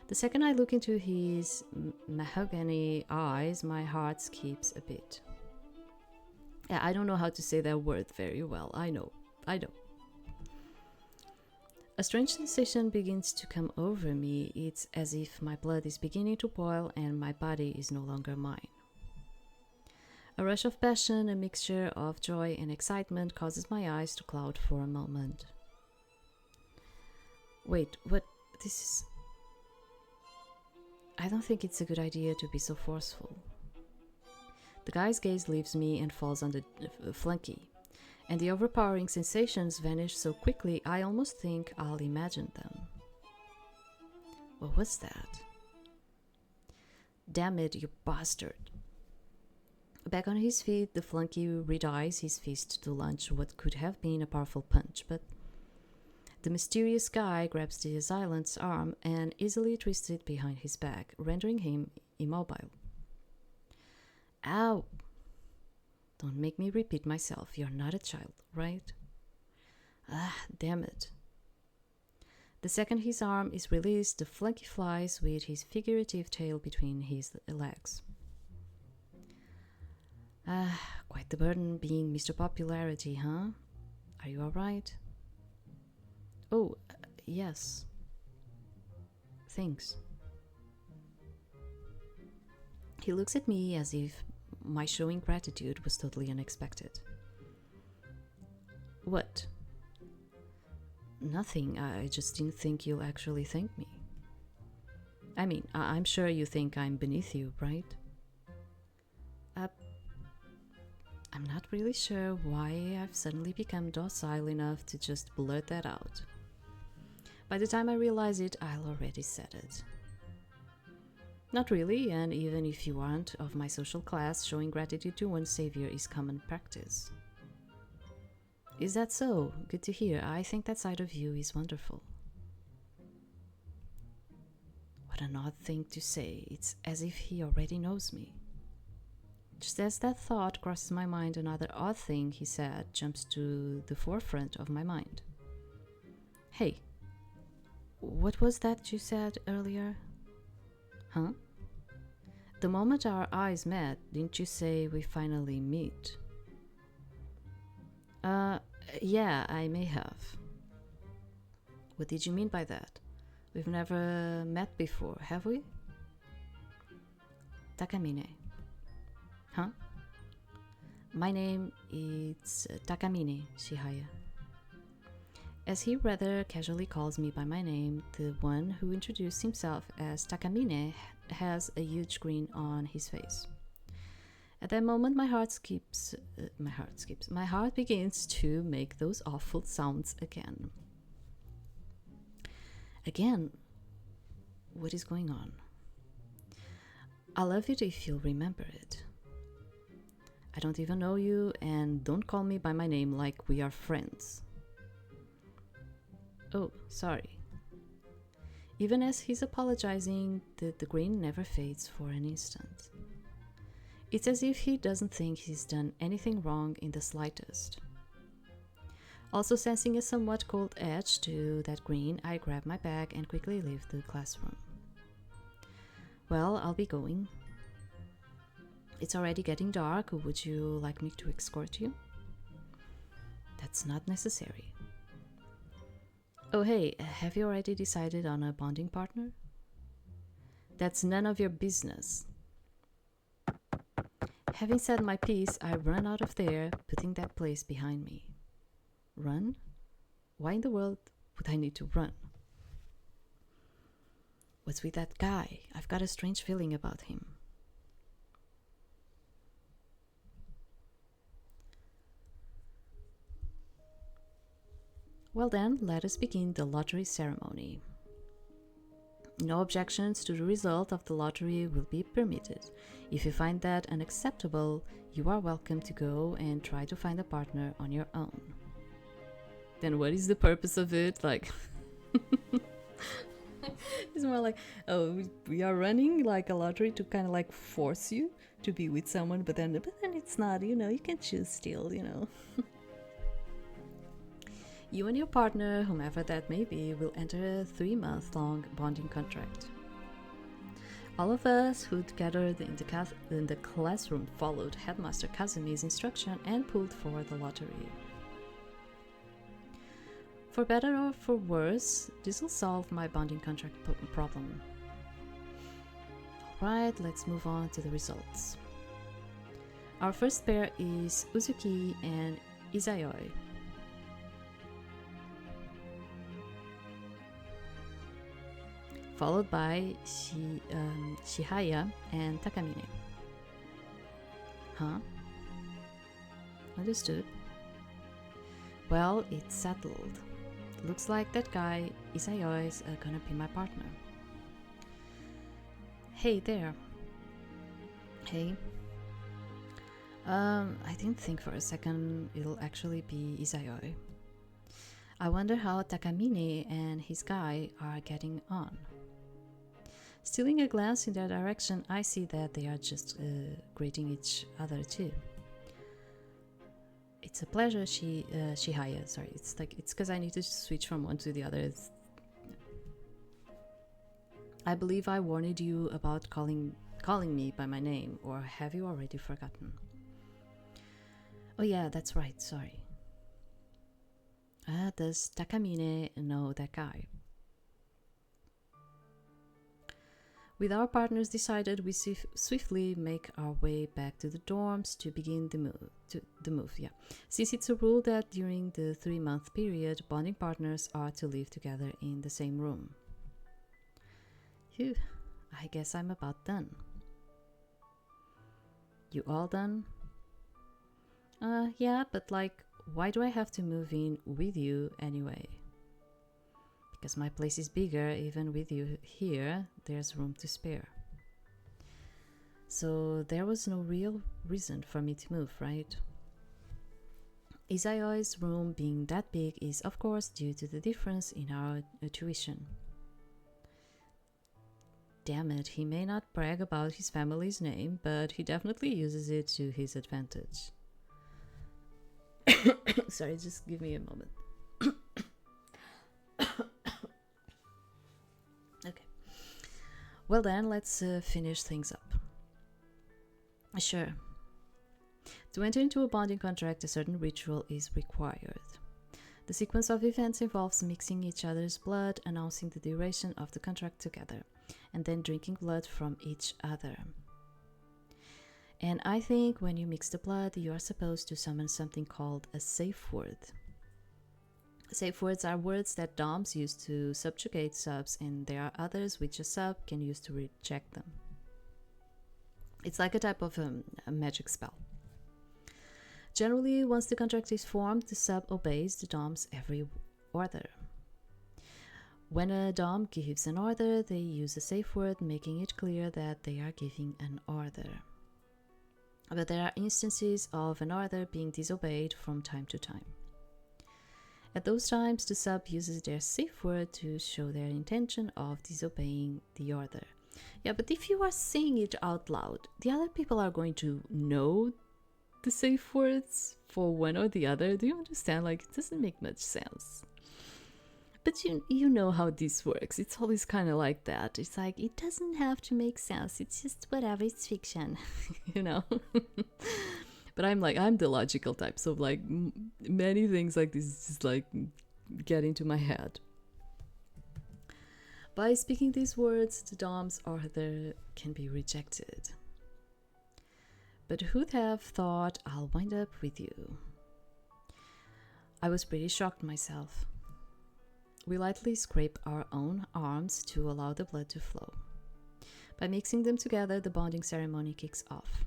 The second I look into his mahogany eyes, my heart skips a bit. Yeah, I don't know how to say that word very well. I know. A strange sensation begins to come over me. It's as if my blood is beginning to boil and my body is no longer mine. A rush of passion, a mixture of joy and excitement causes my eyes to cloud for a moment. Wait, what? This is... I don't think it's a good idea to be so forceful. The guy's gaze leaves me and falls on the flunky, and the overpowering sensations vanish so quickly I almost think I'll imagine them. What was that? Damn it, you bastard. Back on his feet, the flunky re-eyes his fist to launch what could have been a powerful punch, but the mysterious guy grabs the assailant arm and easily twists it behind his back, rendering him immobile. Ow! Don't make me repeat myself. You're not a child, right? Ah, damn it. The second his arm is released, the flunky flies with his figurative tail between his legs. Ah, quite the burden being Mr. Popularity, huh? Are you alright? Oh, yes. Thanks. He looks at me as if my showing gratitude was totally unexpected. What? Nothing. I just didn't think you'll actually thank me. I mean, I'm sure you think I'm beneath you, right? I'm not really sure why I've suddenly become docile enough to just blurt that out. By the time I realize it, I'll already said it. Not really, and even if you aren't of my social class, showing gratitude to one's savior is common practice. Is that so? Good to hear. I think that side of you is wonderful. What an odd thing to say. It's as if he already knows me. Just as that thought crosses my mind, another odd thing he said jumps to the forefront of my mind. Hey, what was that you said earlier? Huh? The moment our eyes met, didn't you say we finally meet? Yeah, I may have. What did you mean by that? We've never met before, have we? Takamine. Huh? My name is Takamine Shihaya. As he rather casually calls me by my name, the one who introduced himself as Takamine has a huge grin on his face. At that moment, my heart begins to make those awful sounds again. Again, what is going on? I love it if you'll remember it. I don't even know you, and don't call me by my name like we are friends. Oh, sorry. Even as he's apologizing, the grin never fades for an instant. It's as if he doesn't think he's done anything wrong in the slightest. Also sensing a somewhat cold edge to that grin, I grab my bag and quickly leave the classroom. Well, I'll be going. It's already getting dark. Would you like me to escort you? That's not necessary. Oh hey, have you already decided on a bonding partner? That's none of your business. Having said my piece, I run out of there, putting that place behind me. Run? Why in the world would I need to run? What's with that guy? I've got a strange feeling about him. Well then, let us begin the lottery ceremony. No objections to the result of the lottery will be permitted. If you find that unacceptable, you are welcome to go and try to find a partner on your own. Then what is the purpose of it? Like, it's more like, oh, we are running like a lottery to kind of like force you to be with someone, but then it's not, you can choose still, You and your partner, whomever that may be, will enter a 3-month-long bonding contract. All of us who'd gathered in the classroom followed Headmaster Kazumi's instruction and pulled for the lottery. For better or for worse, this will solve my bonding contract problem. Alright, let's move on to the results. Our first pair is Uzuki and Izayoi. followed by Shihaya and Takamine. Huh? Understood. Well, it's settled. Looks like that guy, Isayo, is gonna be my partner. Hey there. Hey. I didn't think for a second it'll actually be Isayo. I wonder how Takamine and his guy are getting on. Stealing a glance in their direction, I see that they are just greeting each other too. It's a pleasure, Shihaya. Sorry, it's because I need to switch from one to the other. I believe I warned you about calling me by my name, or have you already forgotten? Oh yeah, that's right, sorry. Does Takamine know that guy? With our partners decided, we swiftly make our way back to the dorms to begin the move. Since it's a rule that during the 3-month period, bonding partners are to live together in the same room. Phew, I guess I'm about done. You all done? Yeah, but why do I have to move in with you anyway? Because my place is bigger, even with you here, there's room to spare. So there was no real reason for me to move, right? Isayo's room being that big is of course due to the difference in our tuition. Damn it, he may not brag about his family's name, but he definitely uses it to his advantage. Sorry, just give me a moment. Okay. Well then, let's finish things up. Sure. To enter into a bonding contract, a certain ritual is required. The sequence of events involves mixing each other's blood, announcing the duration of the contract together, and then drinking blood from each other. And I think when you mix the blood, you are supposed to summon something called a safe word. Safe words are words that DOMs use to subjugate subs, and there are others which a sub can use to reject them. It's like a type of a magic spell. Generally, once the contract is formed, the sub obeys the DOM's every order. When a DOM gives an order, they use a safe word, making it clear that they are giving an order. But there are instances of an order being disobeyed from time to time. At those times, the sub uses their safe word to show their intention of disobeying the order. Yeah, but if you are saying it out loud, the other people are going to know the safe words for one or the other. Do you understand? It doesn't make much sense. But you know how this works. It's always kind of like that. It's like, it doesn't have to make sense. It's just whatever, it's fiction, you know? But I'm the logical type. So many things like this just get into my head. By speaking these words, the DOM's order can be rejected. But who'd have thought I'll wind up with you? I was pretty shocked myself. We lightly scrape our own arms to allow the blood to flow. By mixing them together, the bonding ceremony kicks off.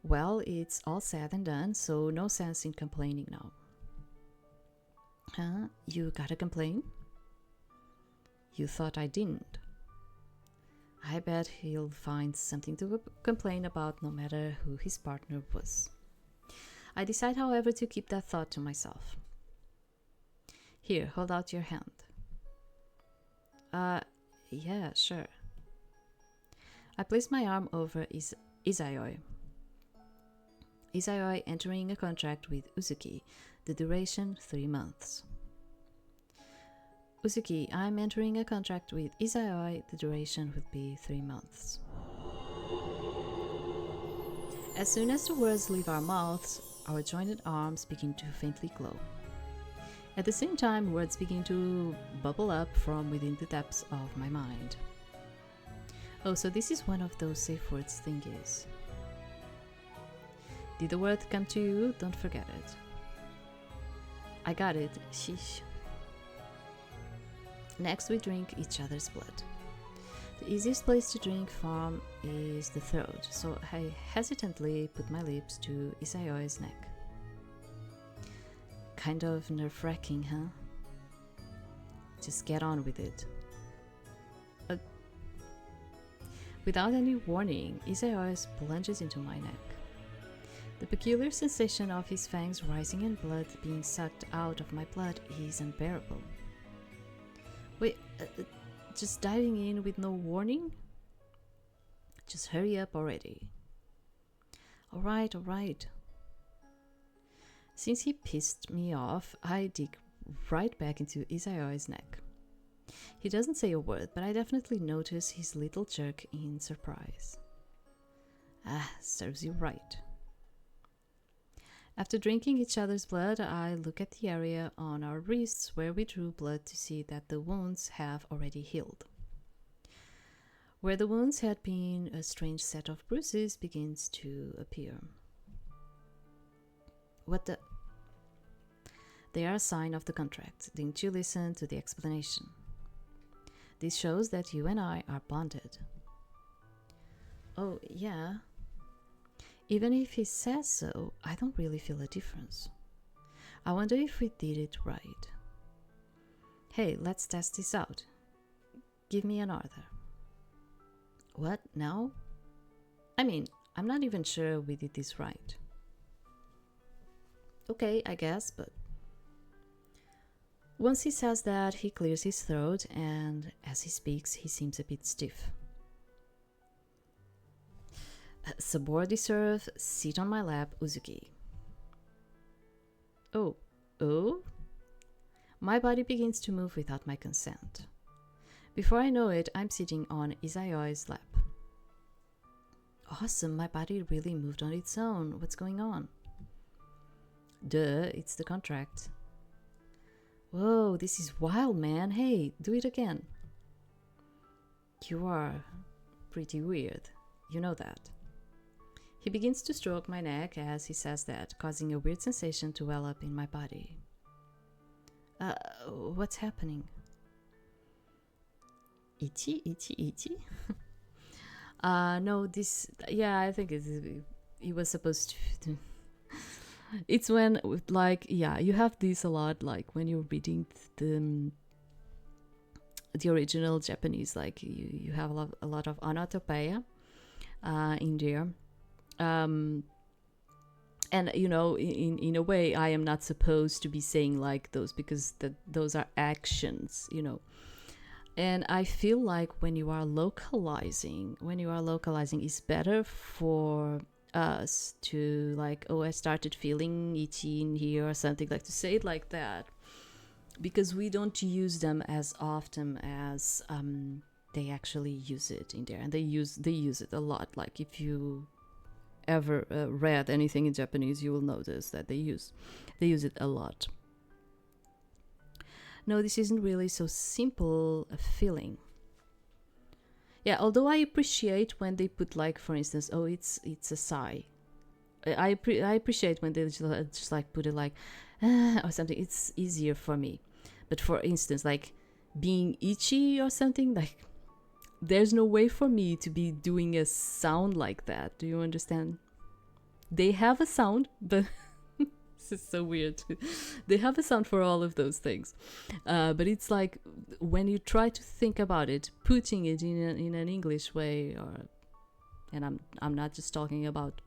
Well, it's all said and done, so no sense in complaining now. Huh? You gotta complain? You thought I didn't. I bet he'll find something to complain about no matter who his partner was. I decide, however, to keep that thought to myself. Here, hold out your hand. Yeah, sure. I place my arm over Isayo. Isayo entering a contract with Uzuki, the duration 3 months. Uzuki, I'm entering a contract with Isayo, the duration would be 3 months. As soon as the words leave our mouths, our jointed arms begin to faintly glow. At the same time, words begin to bubble up from within the depths of my mind. Oh, so this is one of those safe words thingies. Did the word come to you? Don't forget it. I got it. Sheesh. Next, we drink each other's blood. The easiest place to drink from is the throat, so I hesitantly put my lips to Isayoi's neck. Kind of nerve-wracking, huh? Just get on with it. Without any warning, Isayoi plunges into my neck. The peculiar sensation of his fangs rising and blood being sucked out of my blood is unbearable. Wait, just diving in with no warning? Just hurry up already. Alright. Since he pissed me off, I dig right back into Isayoi's neck. He doesn't say a word, but I definitely notice his little jerk in surprise. Serves you right. After drinking each other's blood, I look at the area on our wrists where we drew blood to see that the wounds have already healed. Where the wounds had been a strange set of bruises begins to appear. What the? They are a sign of the contract. Didn't you listen to the explanation? This shows that you and I are bonded. Oh, yeah. Even if he says so, I don't really feel a difference. I wonder if we did it right. Hey, let's test this out. Give me an order. What, now? I mean, I'm not even sure we did this right. Okay, I guess, but... Once he says that, he clears his throat, and as he speaks, he seems a bit stiff. Subordinate, sit on my lap, Uzuki. Oh? My body begins to move without my consent. Before I know it, I'm sitting on Isayoi's lap. Awesome, my body really moved on its own. What's going on? Duh, it's the contract. Whoa, this is wild, man. Hey, do it again. You are pretty weird. You know that. He begins to stroke my neck as he says that, causing a weird sensation to well up in my body. What's happening? Itchy? No, this... Yeah, I think it was supposed to... It's when, like, yeah, you have this a lot, like, when you're reading the original Japanese, like, you have a lot of onomatopoeia in there. And, you know, in a way, I am not supposed to be saying like those, because those are actions, you know. And I feel like when you are localizing, it's better for us to, like, oh, I started feeling itchy in here or something, like to say it like that, because we don't use them as often as they actually use it in there, and they use it a lot. Like, if you ever read anything in Japanese, you will notice that they use it a lot. No, this isn't really so simple a feeling. Yeah, although I appreciate when they put, like, for instance, oh, it's a sigh. I appreciate when they just like put it like or something. It's easier for me. But for instance, like being itchy or something, like there's no way for me to be doing a sound like that. Do you understand? They have a sound, but this is so weird. They have a sound for all of those things, but it's like when you try to think about it, putting it in an English way, and I'm not just talking about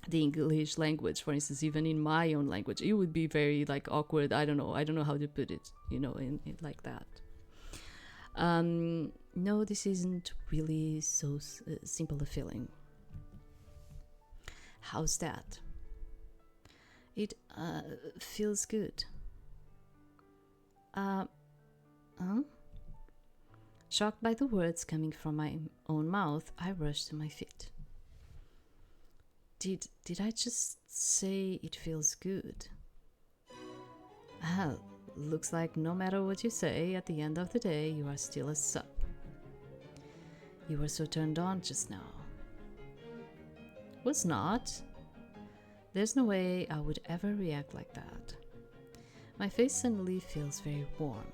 the English language, for instance, even in my own language, it would be very like awkward. I don't know how to put it, you know, in like that. No, this isn't really so simple a feeling. How's that? It feels good. Shocked by the words coming from my own mouth, I rush to my feet. Did I just say it feels good? Looks like no matter what you say, at the end of the day, you are still a sub. You were so turned on just now. Was not. There's no way I would ever react like that. My face suddenly feels very warm.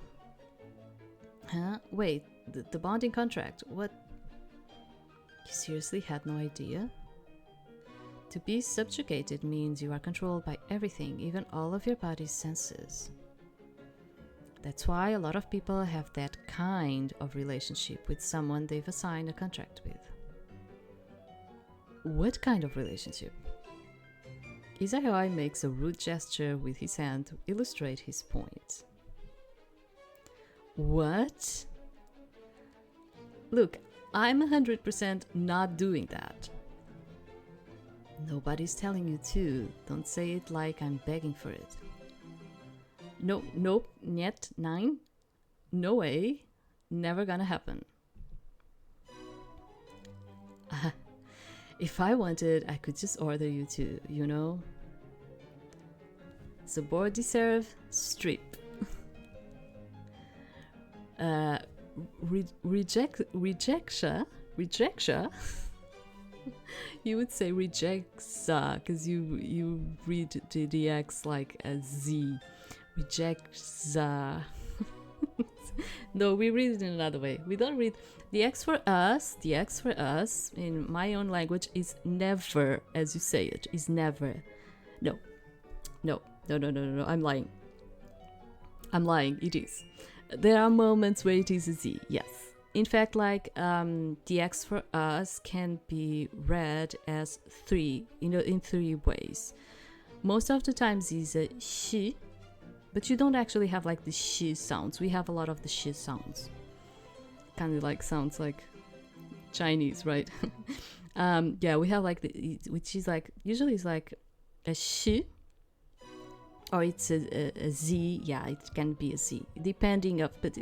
Huh? Wait, the bonding contract. What? You seriously had no idea? To be subjugated means you are controlled by everything, even all of your body's senses. That's why a lot of people have that kind of relationship with someone they've assigned a contract with. What kind of relationship? Izayoi makes a rude gesture with his hand to illustrate his point. What? Look, I'm 100% not doing that. Nobody's telling you to. Don't say it like I'm begging for it. No, nope, niet, nein. No way. Never gonna happen. If I wanted, I could just order you to, you know? Subordinate, strip. Rejection? You would say rejectsa, because you read the X like a Z. Rejectsa. No, we read it in another way. We don't read the X for us. The X for us in my own language is never, as you say it, is never. No. I'm lying. It is. There are moments where it is a Z. Yes. In fact, like the X for us can be read as three, in three ways. Most of the times is a shi, but you don't actually have like the shi sounds. We have a lot of the shi sounds. Kind of like sounds like Chinese, right? Yeah, we have like which is like usually it's like a shi, or it's a Z. Yeah, it can be a Z, depending of, but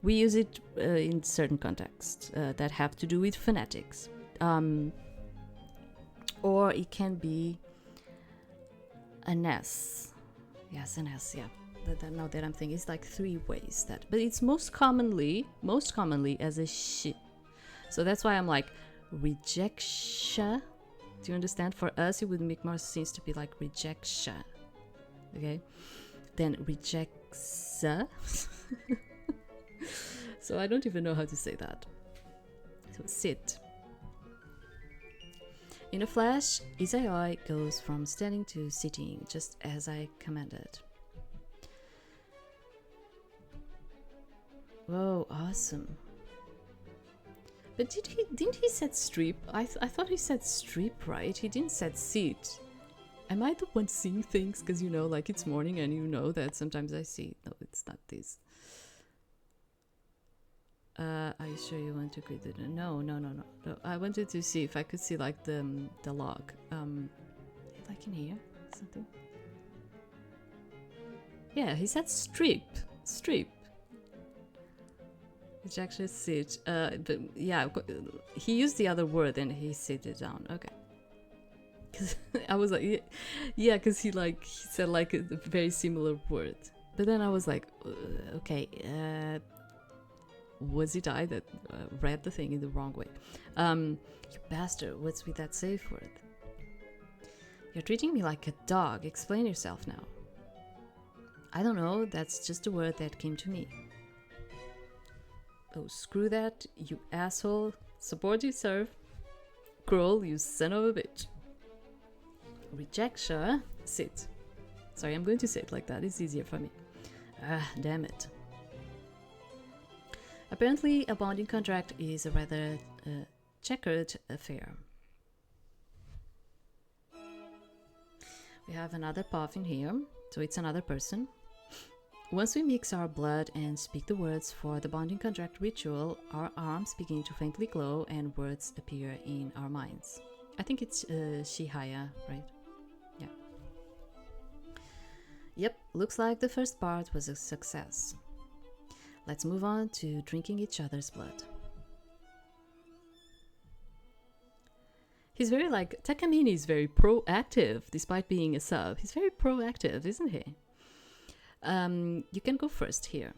we use it in certain contexts that have to do with phonetics. Or it can be an S. Yes, an S, yeah. Now that I'm thinking, it's like three ways that, but it's most commonly as a shi. So that's why I'm like rejection. Do you understand? For us, it would make more sense to be like rejection. Okay, then rejectsa. So I don't even know how to say that. So sit. In a flash, Izayoi goes from standing to sitting, just as I commanded. Whoa, awesome. But didn't he said strip? I thought he said strip, right? He didn't said sit. Am I the one seeing things? Because like it's morning and you know that sometimes I see. No, it's not this. Are you sure you want to create it? No. I wanted to see if I could see like the log. Like in here, something. Yeah, he said strip. Which actually sit. But yeah, he used the other word and he sit it down. Okay. Cause I was like, yeah, because he said like a very similar word. But then I was like, okay. Was it I that read the thing in the wrong way? You bastard, what's with that safe word? You're treating me like a dog. Explain yourself now. I don't know, that's just a word that came to me. Oh, screw that, you asshole. Support you serve. Crawl, you son of a bitch. Rejection. Sit. Sorry, I'm going to say it like that. It's easier for me. Ah, damn it. Apparently, a bonding contract is a rather checkered affair. We have another puff in here, so it's another person. Once we mix our blood and speak the words for the bonding contract ritual, our arms begin to faintly glow and words appear in our minds. I think it's Shihaya, right? Yeah. Yep, looks like the first part was a success. Let's move on to drinking each other's blood. He's very Takamine is very proactive despite being a sub. He's very proactive, isn't he? You can go first here.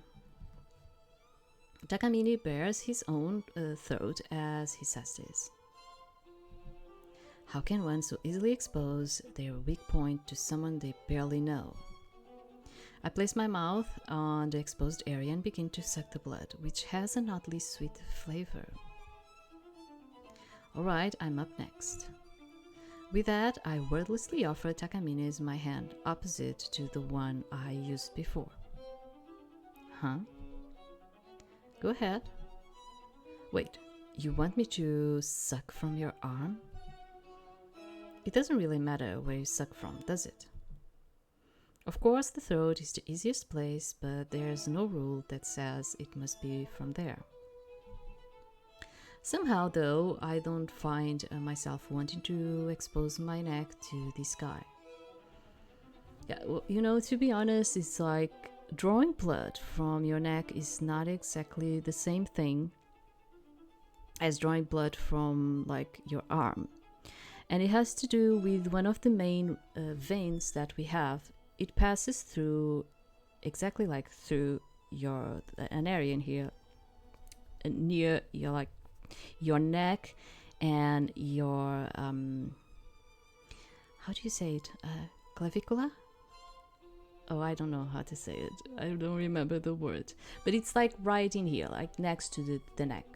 Takamine bears his own throat as he says this. How can one so easily expose their weak point to someone they barely know? I place my mouth on the exposed area and begin to suck the blood, which has an oddly sweet flavor. Alright, I'm up next. With that, I wordlessly offer Takamines my hand opposite to the one I used before. Huh? Go ahead. Wait, you want me to suck from your arm? It doesn't really matter where you suck from, does it? Of course, the throat is the easiest place, but there's no rule that says it must be from there. Somehow, though, I don't find myself wanting to expose my neck to this guy. Yeah, well, you know, to be honest, it's like drawing blood from your neck is not exactly the same thing as drawing blood from like your arm. And it has to do with one of the main veins that we have. It passes through exactly like through an area in here near your like your neck and your how do you say it, clavicula? Oh, I don't know how to say it. I don't remember the word, but it's like right in here, like next to the neck.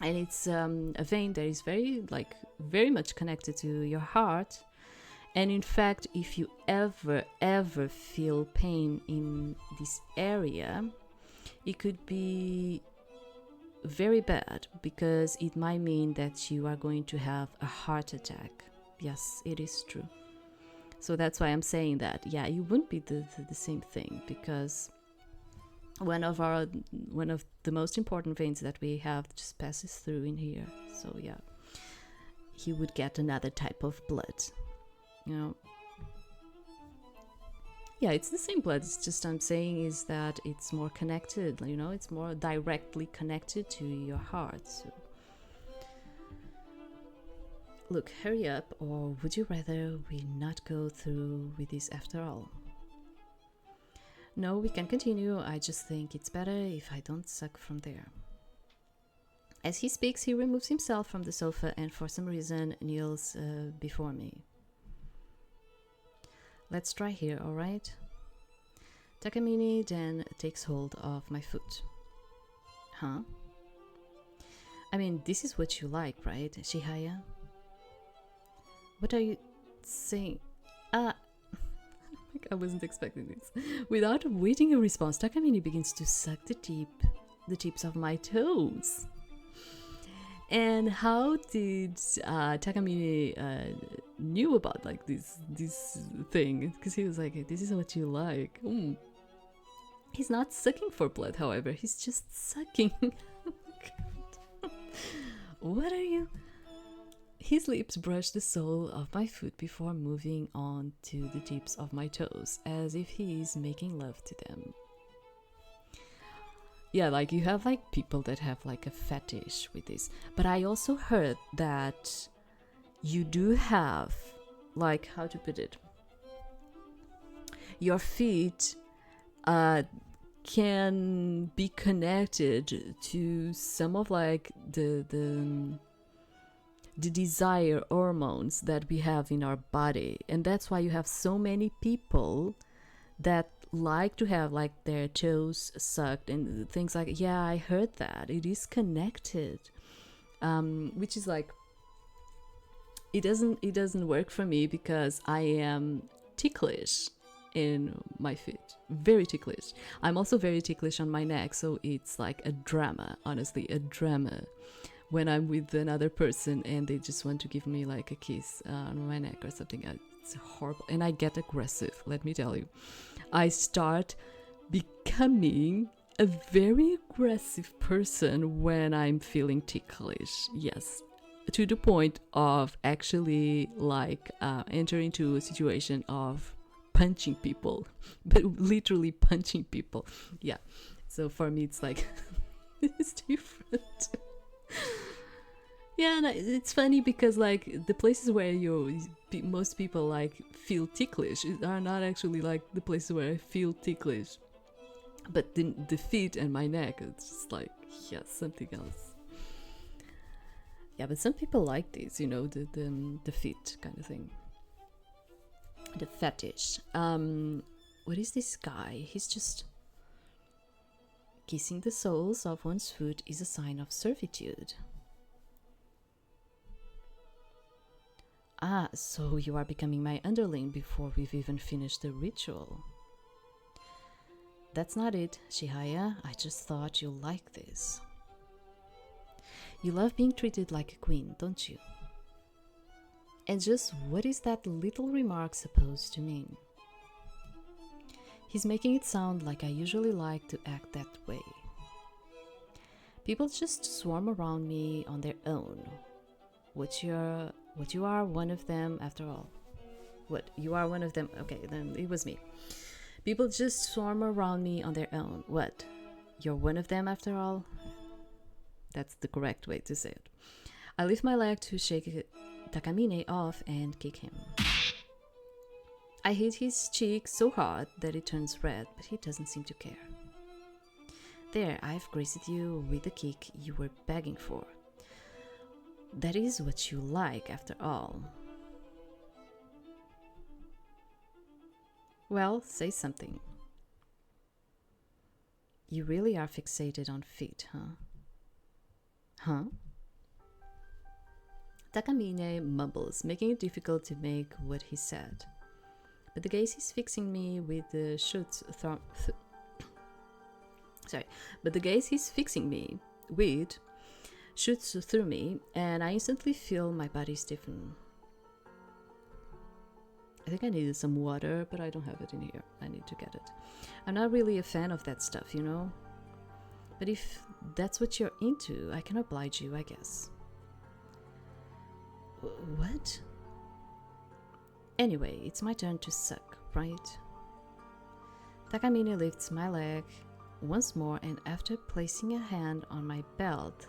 And it's a vein that is very much connected to your heart. And in fact, if you ever feel pain in this area, it could be very bad, because it might mean that you are going to have a heart attack. Yes, it is true. So that's why I'm saying that. Yeah, it wouldn't be the same thing, because one of the most important veins that we have just passes through in here. So yeah, he would get another type of blood, you know. Yeah, it's the same blood. It's just I'm saying is that it's more connected, you know, it's more directly connected to your heart. So look, hurry up, or would you rather we not go through with this after all? No, we can continue. I just think it's better if I don't suck from there. As he speaks, he removes himself from the sofa and for some reason kneels before me. Let's try here, alright? Takamine then takes hold of my foot. Huh? I mean, this is what you like, right, Shihaya? What are you saying? I wasn't expecting this. Without waiting a response, Takamine begins to suck the tips of my toes. And how did Takamine knew about like this thing? Because he was like, "This is what you like." He's not sucking for blood, however. He's just sucking. What are you? His lips brush the sole of my foot before moving on to the tips of my toes, as if he is making love to them. Yeah, like you have like people that have like a fetish with this. But I also heard that you do have, like, how to put it? Your feet can be connected to some of like the desire hormones that we have in our body, and that's why you have so many people that like to have like their toes sucked and things like. Yeah, I heard that it is connected, which is like it doesn't work for me because I am ticklish in my feet, very ticklish. I'm also very ticklish on my neck, so it's like a drama, honestly, a drama when I'm with another person and they just want to give me like a kiss on my neck or something. It's horrible, and I get aggressive, let me tell you. I start becoming a very aggressive person when I'm feeling ticklish, yes, to the point of actually like entering into a situation of punching people, but literally punching people. Yeah, so for me it's like it's different. Yeah, and it's funny because like the places where most people like feel ticklish are not actually like the places where I feel ticklish, but the feet and my neck, it's just like, yeah, something else. Yeah, but some people like this, you know, the feet kind of thing, the fetish. What is this guy? He's just... Kissing the soles of one's foot is a sign of servitude. Ah, so you are becoming my underling before we've even finished the ritual. That's not it, Shihaya. I just thought you'll like this. You love being treated like a queen, don't you? And just what is that little remark supposed to mean? He's making it sound like I usually like to act that way. People just swarm around me on their own. What you are one of them after all. What, you are one of them? Okay, then it was me. People just swarm around me on their own. What, you're one of them after all? That's the correct way to say it. I lift my leg to shake Takamine off and kick him. I hit his cheek so hard that it turns red, but he doesn't seem to care. There, I've graced you with the kick you were begging for. That is what you like, after all. Well, say something. You really are fixated on feet, huh? Huh? Takamine mumbles, making it difficult to make what he said. But the gaze he's fixing me with shoots through me, and I instantly feel my body stiffen. I think I needed some water, but I don't have it in here. I need to get it. I'm not really a fan of that stuff, you know? But if that's what you're into, I can oblige you, I guess. What? Anyway, it's my turn to suck, right? Takamine lifts my leg once more and after placing a hand on my belt,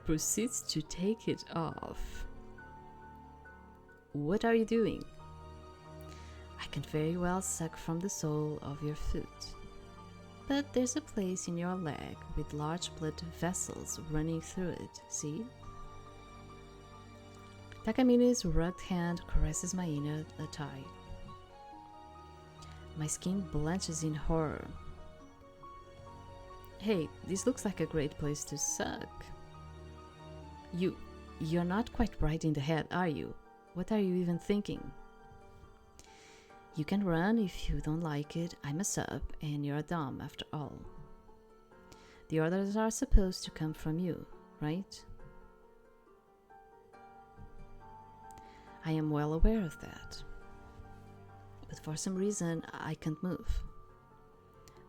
proceeds to take it off. What are you doing? I can very well suck from the sole of your foot. But there's a place in your leg with large blood vessels running through it, see? Takamine's rugged hand caresses my inner thigh. My skin blanches in horror. Hey, this looks like a great place to suck. You're not quite right in the head, are you? What are you even thinking? You can run if you don't like it. I'm a sub, and you're a dom after all. The orders are supposed to come from you, right? I am well aware of that. But for some reason, I can't move.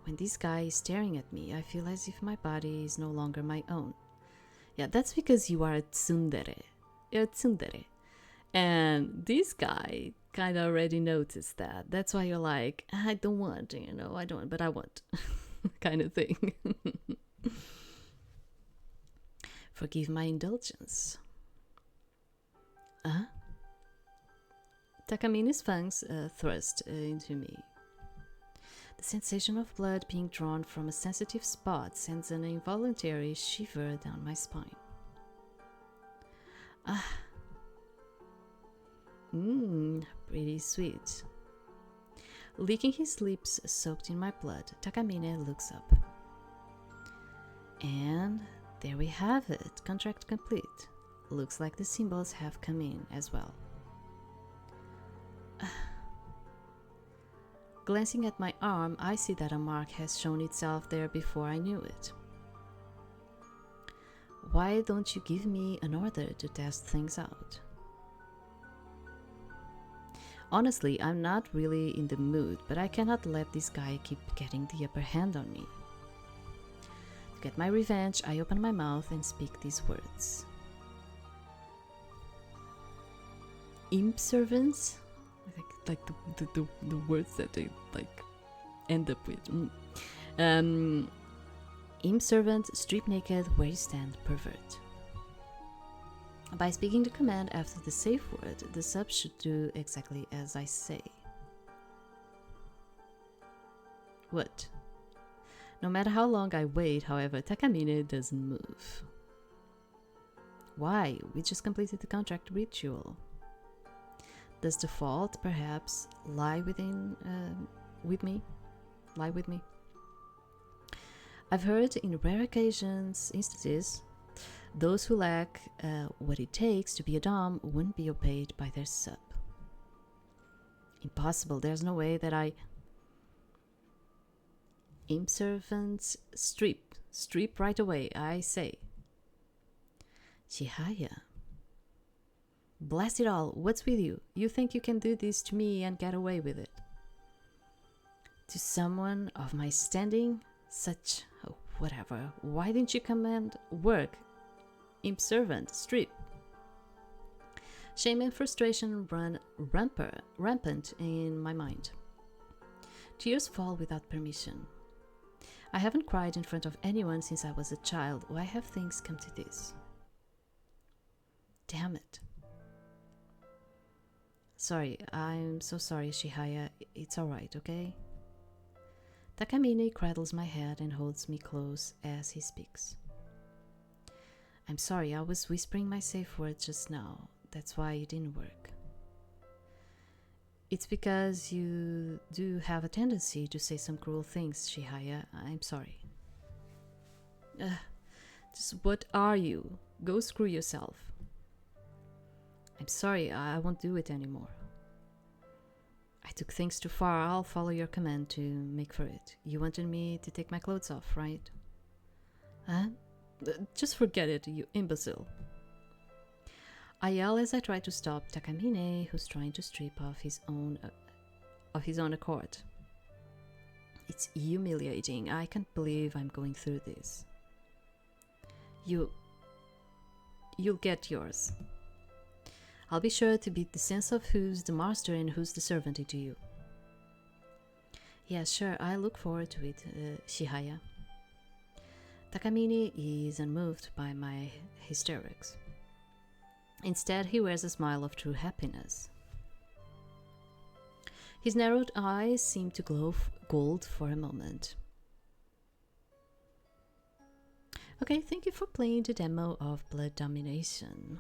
When this guy is staring at me, I feel as if my body is no longer my own. Yeah, that's because you are a tsundere. You're a tsundere. And this guy kind of already noticed that. That's why you're like, I don't want, I don't, but I want. Kind of thing. Forgive my indulgence. Takamine's fangs thrust into me. The sensation of blood being drawn from a sensitive spot sends an involuntary shiver down my spine. Pretty sweet. Licking his lips soaked in my blood, Takamine looks up. And there we have it, contract complete. Looks like the symbols have come in as well. Glancing at my arm, I see that a mark has shown itself there before I knew it. Why don't you give me an order to test things out? Honestly, I'm not really in the mood, but I cannot let this guy keep getting the upper hand on me. To get my revenge, I open my mouth and speak these words. Imp servants? Like the words that they like end up with. Imp servant, strip naked, where you stand, pervert. By speaking the command after the safe word, the sub should do exactly as I say. What? No matter how long I wait, however, Takamine doesn't move. Why? We just completed the contract ritual. Does the fault, perhaps, lie within with me? Lie with me? I've heard in rare instances, those who lack what it takes to be a dom wouldn't be obeyed by their sub. Impossible. There's no way that I... Imp servants, strip right away, I say. Chihaya. Blast it all, what's with you? You think you can do this to me and get away with it? To someone of my standing? Such... Oh, whatever. Why didn't you command work? Imp servant, strip. Shame and frustration run rampant in my mind. Tears fall without permission. I haven't cried in front of anyone since I was a child. Why have things come to this? Damn it. Sorry, I'm so sorry, Chihaya. It's alright, okay? Takamine cradles my head and holds me close as he speaks. I'm sorry, I was whispering my safe words just now. That's why it didn't work. It's because you do have a tendency to say some cruel things, Chihaya. I'm sorry. Just what are you? Go screw yourself. I'm sorry, I won't do it anymore. I took things too far. I'll follow your command to make for it. You wanted me to take my clothes off, right? Huh? Just forget it, you imbecile. I yell as I try to stop Takamine, who's trying to strip off his own accord. It's humiliating. I can't believe I'm going through this. You'll get yours. I'll be sure to beat the sense of who's the master and who's the servant into you. Yeah, sure, I look forward to it, Chihaya. Takamine is unmoved by my hysterics. Instead, he wears a smile of true happiness. His narrowed eyes seem to glow gold for a moment. Okay, thank you for playing the demo of Blood Domination.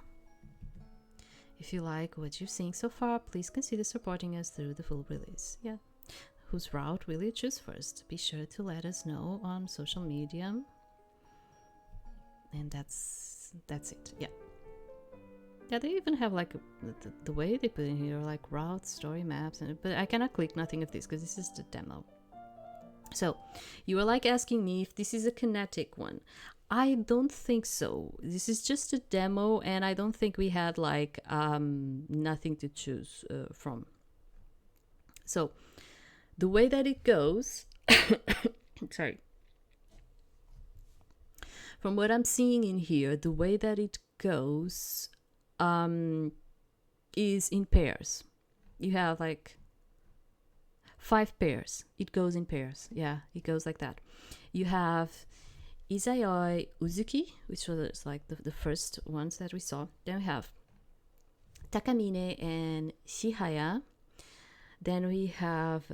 If you like what you've seen so far, please consider supporting us through the full release. Yeah, whose route will you choose first? Be sure to let us know on social media. And that's it. Yeah. Yeah, they even have like the way they put in here, like routes, story maps, but I cannot click nothing of this because this is the demo. So you were like asking me if this is a kinetic one. I don't think so. This is just a demo, and I don't think we had like nothing to choose from. So the way that it goes, sorry. From what I'm seeing in here, the way that it goes is in pairs. You have like 5 pairs. It goes in pairs. Yeah, it goes like that. You have Izayoi Uzuki, which was like the first ones that we saw. Then we have Takamine and Chihaya. Then we have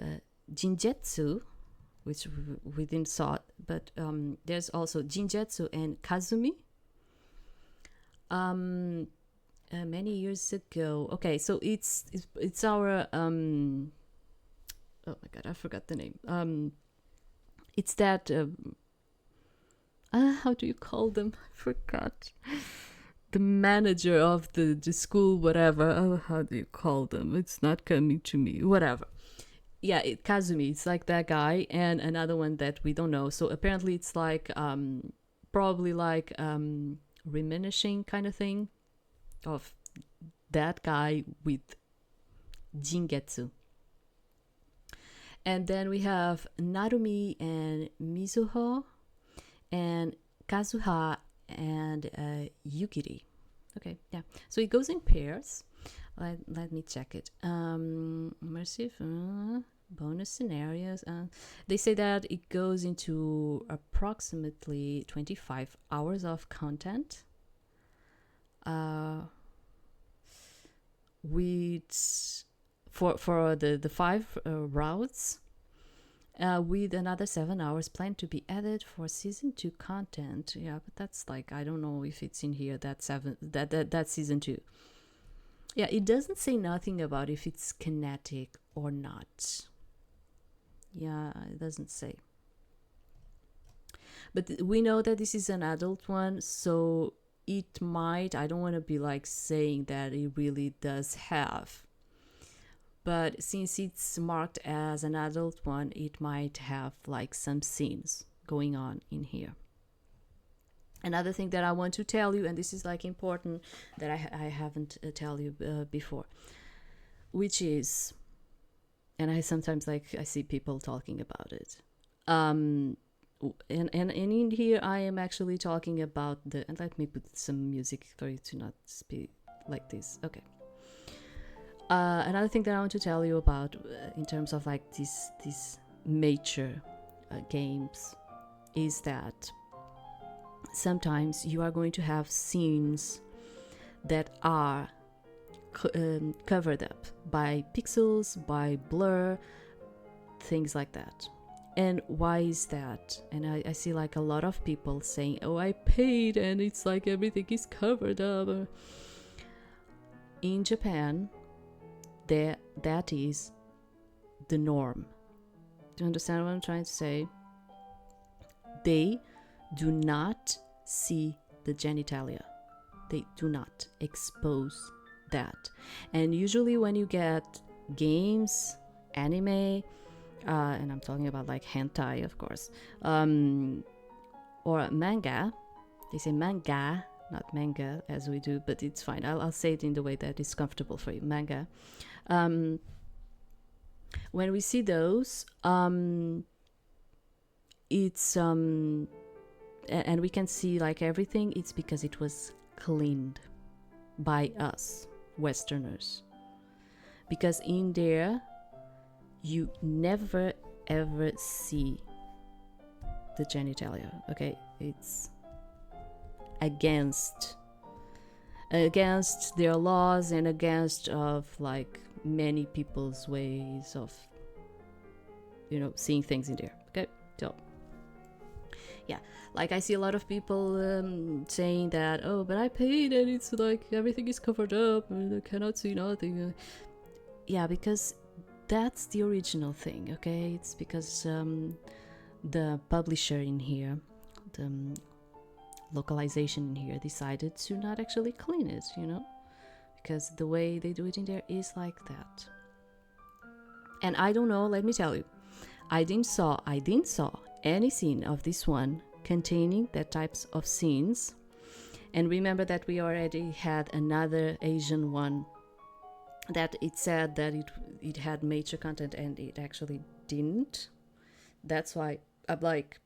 Jinjetsu, which we didn't saw, but there's also Jinjetsu and Kazumi. Many years ago. Okay, so it's our oh my god, I forgot the name. It's that how do you call them? I forgot. The manager of the school, whatever. Oh, how do you call them? It's not coming to me. Whatever. Yeah, Kazumi. It's like that guy, and another one that we don't know. So apparently, it's like probably like reminiscing kind of thing of that guy with Jingetsu. And then we have Narumi and Mizuho, and Kazuha and Yukiri. Okay, yeah. So it goes in pairs. Let me check it. Immersive bonus scenarios. They say that it goes into approximately 25 hours of content. With for the 5 routes, with another 7 hours planned to be added for season 2 content. Yeah, but that's like, I don't know if it's in here, that season 2. Yeah, it doesn't say nothing about if it's kinetic or not. Yeah, it doesn't say. But we know that this is an adult one, so it might, I don't want to be like saying that it really does have. But since it's marked as an adult one, it might have like some scenes going on in here. Another thing that I want to tell you, and this is like important that I haven't tell you before, which is, and I sometimes like I see people talking about it. And in here I am actually talking about the, and let me put some music for you to not speak like this. Okay. Another thing that I want to tell you about in terms of like these major games is that sometimes you are going to have scenes that are covered up by pixels, by blur, things like that. And why is that? And I see like a lot of people saying, oh, I paid and it's like everything is covered up. In Japan, that is the norm. Do you understand what I'm trying to say? They do not see the genitalia. They do not expose that. And usually when you get games, anime, and I'm talking about like hentai, of course, or manga, they say manga, not manga as we do, but it's fine. I'll say it in the way that is comfortable for you, manga. When we see those, it's and we can see like everything, it's because it was cleaned by us Westerners, because in there you never ever see the genitalia. Okay, it's against their laws and against of like many people's ways of, you know, seeing things in there. Okay, so yeah, like I see a lot of people saying that, oh, but I paid and it's like everything is covered up and I cannot see nothing. Yeah, because that's the original thing. Okay, it's because the publisher in here, the localization in here, decided to not actually clean it, you know, because the way they do it in there is like that. And I don't know, let me tell you, I didn't saw any scene of this one containing that types of scenes. And remember that we already had another Asian one that it said that it had mature content and it actually didn't. That's why I'm like,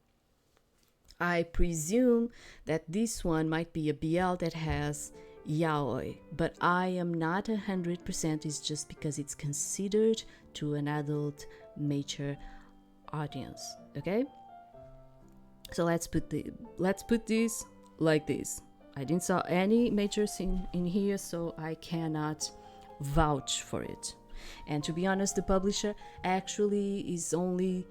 I presume that this one might be a BL that has yaoi, but I am not 100%. It's just because it's considered to an adult mature audience. Okay, so let's put this like this. I didn't saw any major scene in here, so I cannot vouch for it. And to be honest, the publisher actually is only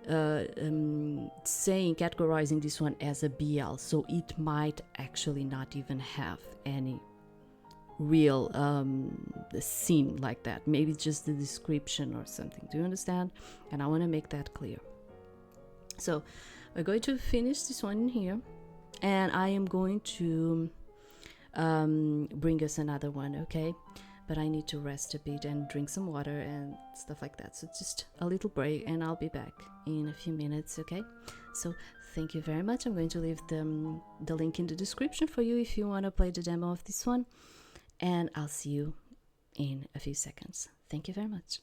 categorizing this one as a BL, so it might actually not even have any real scene like that. Maybe just the description or something. Do you understand? And I want to make that clear. So we're going to finish this one in here, and I am going to bring us another one, okay? But I need to rest a bit and drink some water and stuff like that. So just a little break and I'll be back in a few minutes, okay? So thank you very much. I'm going to leave the link in the description for you if you want to play the demo of this one. And I'll see you in a few seconds. Thank you very much.